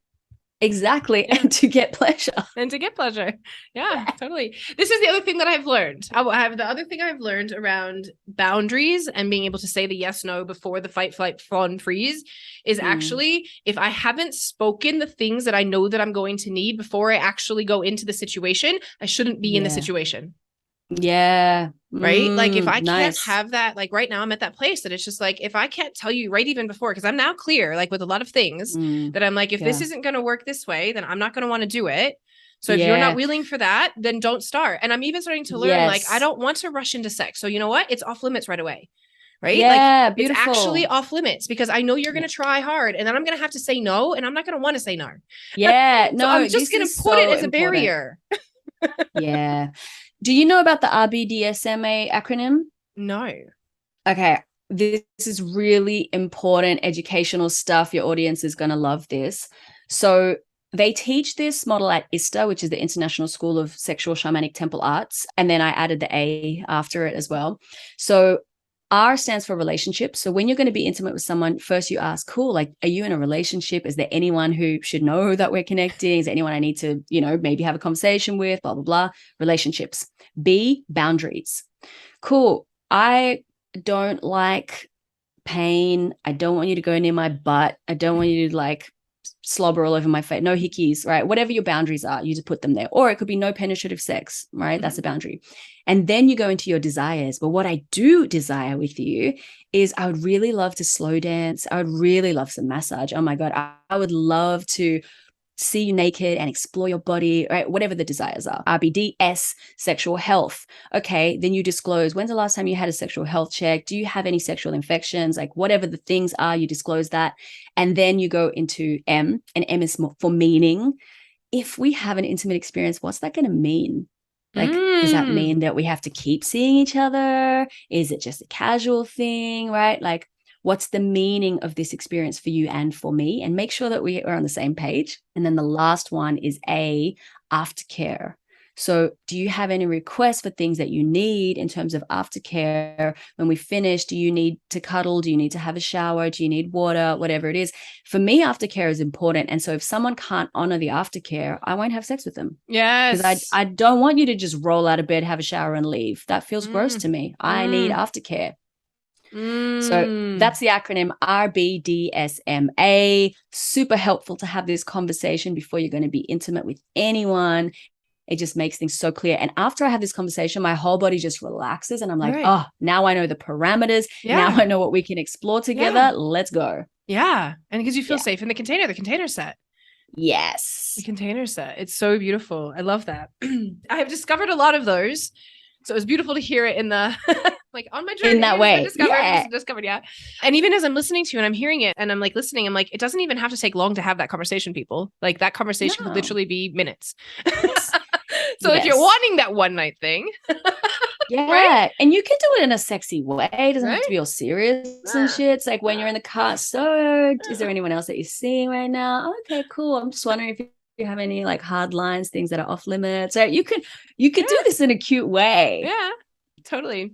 Exactly. Yeah. And to get pleasure. Yeah, totally. This is the other thing that I've learned. I have the other thing I've learned around boundaries and being able to say the yes, no before the fight, flight, fawn, freeze is actually, if I haven't spoken the things that I know that I'm going to need before I actually go into the situation, I shouldn't be in the situation. Yeah. Right. Like if I can't have that, like right now I'm at that place that it's just like, if I can't tell you right even before, because I'm now clear, like with a lot of things that I'm like, if this isn't going to work this way, then I'm not going to want to do it. So if you're not willing for that, then don't start. And I'm even starting to learn, like, I don't want to rush into sex. So you know what? It's off limits right away. Right. Yeah, like beautiful. It's actually off limits, because I know you're going to try hard, and then I'm going to have to say no, and I'm not going to want to say no. Yeah. No, so I'm just going to put it as a barrier. Yeah. Do you know about the RDBSMA acronym? No. Okay. This is really important educational stuff. Your audience is going to love this. So they teach this model at ISTA, which is the International School of Sexual Shamanic Temple Arts. And then I added the A after it as well. So R stands for relationship. So when you're going to be intimate with someone, first you ask, cool, like, are you in a relationship? Is there anyone who should know that we're connecting? Is there anyone I need to, maybe have a conversation with, blah, blah, blah. Relationships. B, boundaries. Cool. I don't like pain. I don't want you to go near my butt. I don't want you to like slobber all over my face. No hickeys, right? Whatever your boundaries are, you just put them there. Or it could be no penetrative sex, right? That's a boundary. And then you go into your desires. But what I do desire with you is I would really love to slow dance. I would really love some massage. Oh my God. I would love to see you naked and explore your body, right? Whatever the desires are. RBDS, sexual health. Okay, then you disclose, when's the last time you had a sexual health check? Do you have any sexual infections? Like whatever the things are, you disclose that. And then you go into M, and M is for meaning. If we have an intimate experience, what's that going to mean? Like, does that mean that we have to keep seeing each other? Is it just a casual thing, right? Like, what's the meaning of this experience for you and for me? And make sure that we are on the same page. And then the last one is aftercare. So do you have any requests for things that you need in terms of aftercare? When we finish, do you need to cuddle? Do you need to have a shower? Do you need water? Whatever it is. For me, aftercare is important. And so if someone can't honor the aftercare, I won't have sex with them. Yes. Because I don't want you to just roll out of bed, have a shower and leave. That feels gross to me. I need aftercare. So that's the acronym RDBSMA. Super helpful to have this conversation before you're going to be intimate with anyone. It just makes things so clear. And after I have this conversation, my whole body just relaxes and I'm like, oh, now I know the parameters. Yeah. Now I know what we can explore together. Yeah. Let's go. Yeah. And because you feel safe in the container set. Yes. The container set. It's so beautiful. I love that. I have discovered a lot of those. So it was beautiful to hear it in the, like on my journey. In that way. Discovered, yeah. And even as I'm listening to you and I'm hearing it and I'm like listening, I'm like, it doesn't even have to take long to have that conversation, people. Like that conversation could literally be minutes. So if you're wanting that one night thing. Right? And you can do it in a sexy way. It doesn't have to be all serious and shit. It's like when you're in the car, so is there anyone else that you're seeing right now? Okay, cool. I'm just wondering if you have any like hard lines, things that are off limits. So you could do this in a cute way. Yeah. Totally.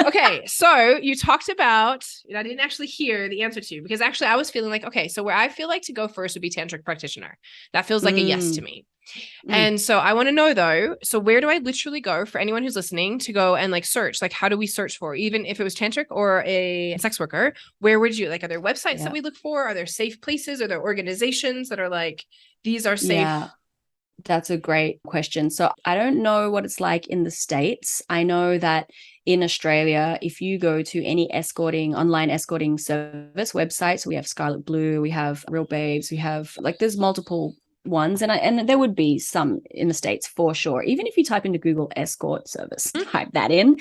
Okay. So you talked about, and I didn't actually hear the answer to, because actually I was feeling like, okay, so where I feel like to go first would be tantric practitioner. That feels like a yes to me. And so I want to know though, so where do I literally go for anyone who's listening to go and like search, like how do we search for, even if it was tantric or a sex worker, where would you, like, are there websites that we look for? Are there safe places? Are there organizations that are like, these are safe? Yeah. That's a great question. So I don't know what it's like in the States. I know that in Australia, if you go to any online escorting service websites, we have Scarlet Blue, we have Real Babes, we have like, there's multiple ones. And there would be some in the States for sure. Even if you type into Google escort service, type that in,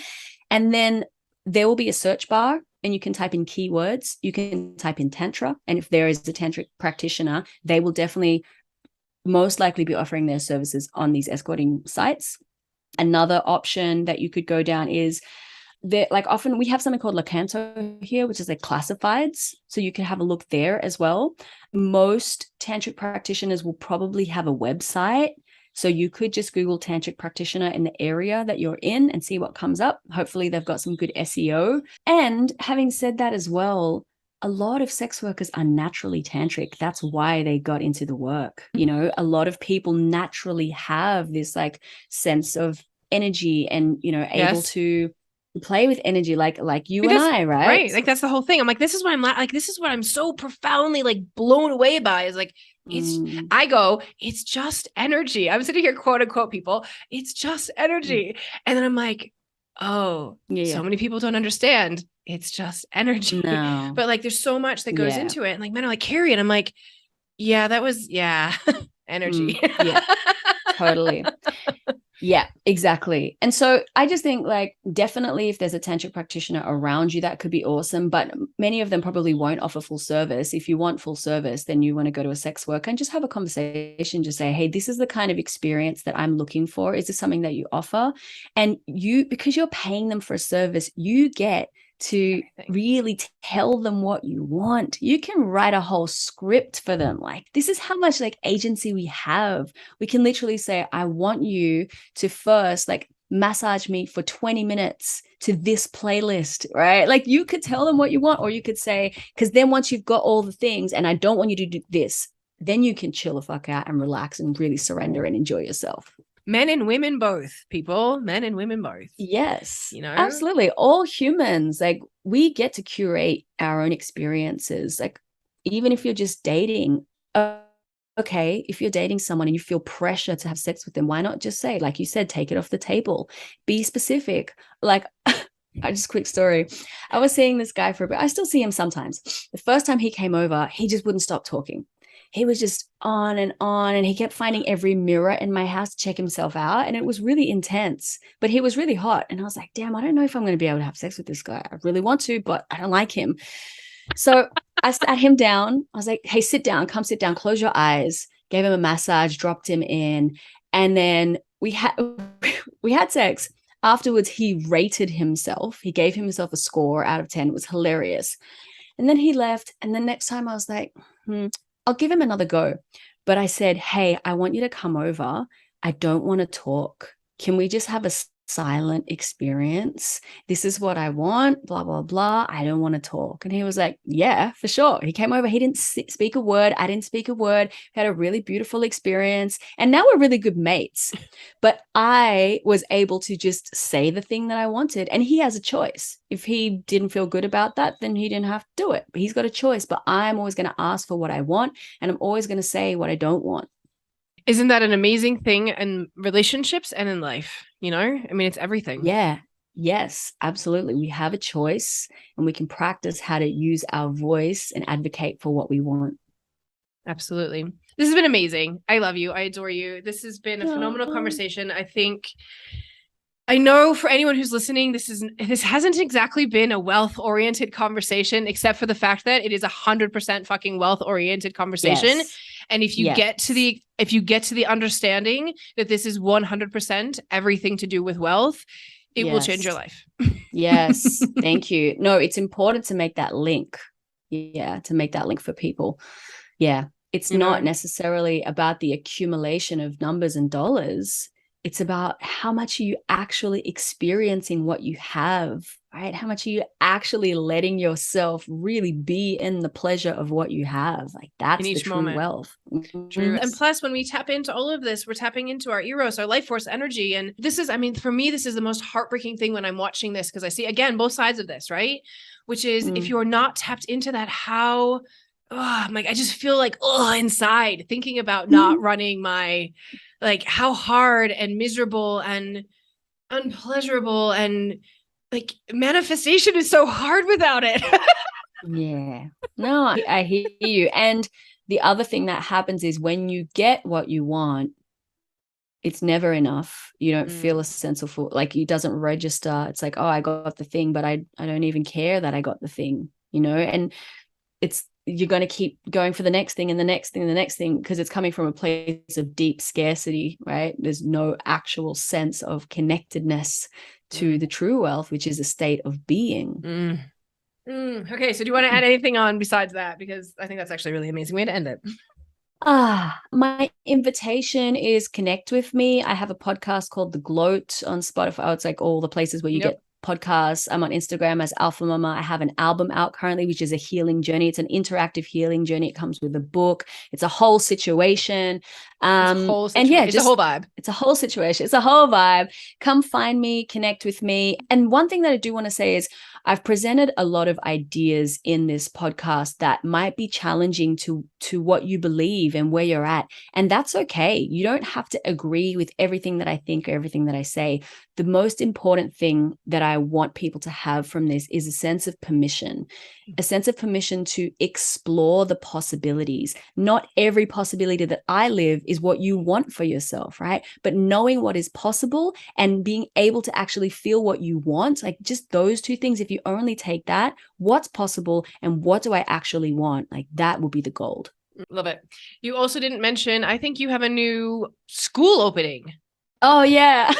and then there will be a search bar and you can type in keywords. You can type in Tantra. And if there is a tantric practitioner, they will definitely most likely be offering their services on these escorting sites. Another option that you could go down is that, like, often we have something called Lacanto here, which is like classifieds. So you can have a look there as well. Most tantric practitioners will probably have a website. So you could just Google tantric practitioner in the area that you're in and see what comes up. Hopefully they've got some good SEO. And having said that as well, a lot of sex workers are naturally tantric. That's why they got into the work. You know, a lot of people naturally have this like sense of energy and, you know, able to play with energy like you and I, right? Right. Like that's the whole thing. I'm like, this is what I'm like, this is what I'm so profoundly like blown away by is like, it's just energy. I'm sitting here, quote unquote, people, it's just energy. And then I'm like, so many people don't understand. It's just energy. No. But like, there's so much that goes into it. And like, men are like, Carrie, and I'm like, that was, energy. Totally. Yeah, exactly. And so I just think like definitely if there's a tantric practitioner around you, that could be awesome. But many of them probably won't offer full service. If you want full service, then you want to go to a sex worker and just have a conversation. Just say, hey, this is the kind of experience that I'm looking for. Is this something that you offer? And because you're paying them for a service, you get to really tell them what you want. You can write a whole script for them. Like, this is how much like agency we have. We can literally say, I want you to first like massage me for 20 minutes to this playlist, right? Like you could tell them what you want, or you could say, because then once you've got all the things and I don't want you to do this, then you can chill the fuck out and relax and really surrender and enjoy yourself. Men and women both, people. Men and women both. Yes. You know? Absolutely. All humans, like we get to curate our own experiences. Like even if you're just dating, okay, if you're dating someone and you feel pressure to have sex with them, why not just say, like you said, take it off the table. Be specific. Like just quick story. I was seeing this guy for a bit. I still see him sometimes. The first time he came over, he just wouldn't stop talking. He was just on, and he kept finding every mirror in my house to check himself out. And it was really intense, but he was really hot. And I was like, damn, I don't know if I'm going to be able to have sex with this guy. I really want to, but I don't like him. So I sat him down. I was like, hey, sit down, come sit down, close your eyes, gave him a massage, dropped him in. And then we We had sex. Afterwards, he rated himself. He gave himself a score out of 10. It was hilarious. And then he left. And the next time I was like, I'll give him another go. But I said, hey, I want you to come over. I don't want to talk. Can we just have a silent experience? This is what I want, blah, blah, blah. I don't want to talk. And he was like, yeah, for sure. He came over. He didn't speak a word. I didn't speak a word. We had a really beautiful experience. And now we're really good mates. But I was able to just say the thing that I wanted. And he has a choice. If he didn't feel good about that, then he didn't have to do it. But he's got a choice. But I'm always going to ask for what I want. And I'm always going to say what I don't want. Isn't that an amazing thing in relationships and in life? You know, I mean, it's everything. Yeah. Yes, absolutely. We have a choice and we can practice how to use our voice and advocate for what we want. Absolutely. This has been amazing. I love you. I adore you. This has been a phenomenal conversation. I know for anyone who's listening, this hasn't exactly been a wealth-oriented conversation, except for the fact that it is 100% fucking wealth-oriented conversation. Yes. And if you get to the understanding that this is 100% everything to do with wealth, it will change your life. Yes. Thank you. No, it's important to make that link. Yeah, to make that link for people. Yeah. It's not necessarily about the accumulation of numbers and dollars. It's about how much are you actually experiencing what you have, right? How much are you actually letting yourself really be in the pleasure of what you have? Like that's the true wealth. True. And plus, when we tap into all of this, we're tapping into our eros, our life force energy. And this is, I mean, for me, this is the most heartbreaking thing when I'm watching this, because I see, again, both sides of this, right? Which is if you're not tapped into that, I'm like, I just feel like, inside thinking about not running my, like how hard and miserable and unpleasurable and like manifestation is so hard without it. Yeah. No, I hear you. And the other thing that happens is when you get what you want, it's never enough. You don't feel a sense of like it doesn't register. It's like, oh, I got the thing, but I don't even care that I got the thing, and you're going to keep going for the next thing and the next thing and the next thing because it's coming from a place of deep scarcity, right? There's no actual sense of connectedness to the true wealth, which is a state of being. Okay, so do you want to add anything on besides that? Because I think that's actually a really amazing way to end it. My invitation is connect with me. I have a podcast called The Gloat on Spotify. It's like all the places where you get podcasts. I'm on Instagram as Alphamama. I have an album out currently, which is a healing journey. It's an interactive healing journey. It comes with a book. It's a whole situation. It's a whole vibe. It's a whole situation. It's a whole vibe. Come find me, connect with me. And one thing that I do want to say is I've presented a lot of ideas in this podcast that might be challenging to what you believe and where you're at. And that's okay. You don't have to agree with everything that I think or everything that I say. The most important thing that I want people to have from this is a sense of permission to explore the possibilities. Not every possibility that I live is what you want for yourself, right? But knowing what is possible and being able to actually feel what you want, like just those two things, if you only take that, what's possible and what do I actually want, like that will be the gold. Love it. You also didn't mention, I think you have a new school opening. Oh, yeah,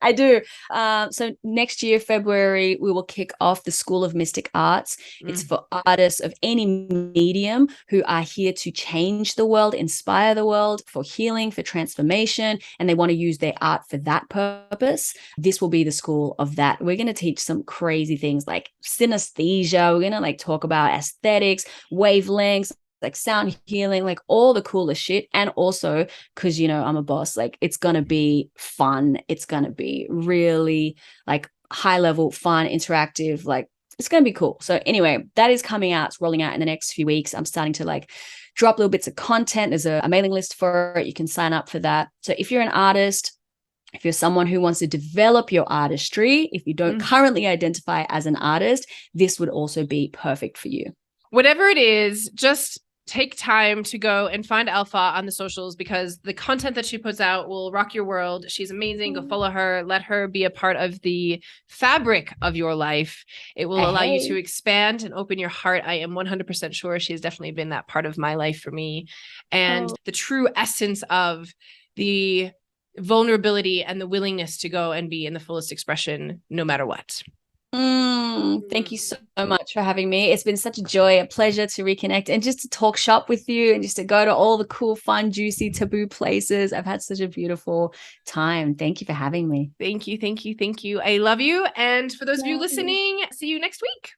I do. So next year, February, we will kick off the School of Mystic Arts. It's for artists of any medium who are here to change the world, inspire the world, for healing, for transformation, and they want to use their art for that purpose. This will be the school of that. We're going to teach some crazy things like synesthesia. We're going to talk about aesthetics, wavelengths, like sound healing, like all the coolest shit. And also because I'm a boss, like it's gonna be fun, it's gonna be really like high level fun, interactive, like it's gonna be cool. So anyway, that is coming out. It's rolling out in the next few weeks. I'm starting to drop little bits of content. There's a mailing list for it. You can sign up for that. So if you're an artist, if you're someone who wants to develop your artistry, if you don't currently identify as an artist, this would also be perfect for you. Whatever it is, just take time to go and find Alpha on the socials because the content that she puts out will rock your world. She's amazing. Go follow her. Let her be a part of the fabric of your life. It will allow you to expand and open your heart. I am 100% sure she has definitely been that part of my life for me. And the true essence of the vulnerability and the willingness to go and be in the fullest expression no matter what. Thank you so much for having me. It's been such a joy, a pleasure to reconnect and just to talk shop with you and just to go to all the cool, fun, juicy, taboo places. I've had such a beautiful time. Thank you for having me. Thank you. Thank you. Thank you. I love you. And for those of you listening, see you next week.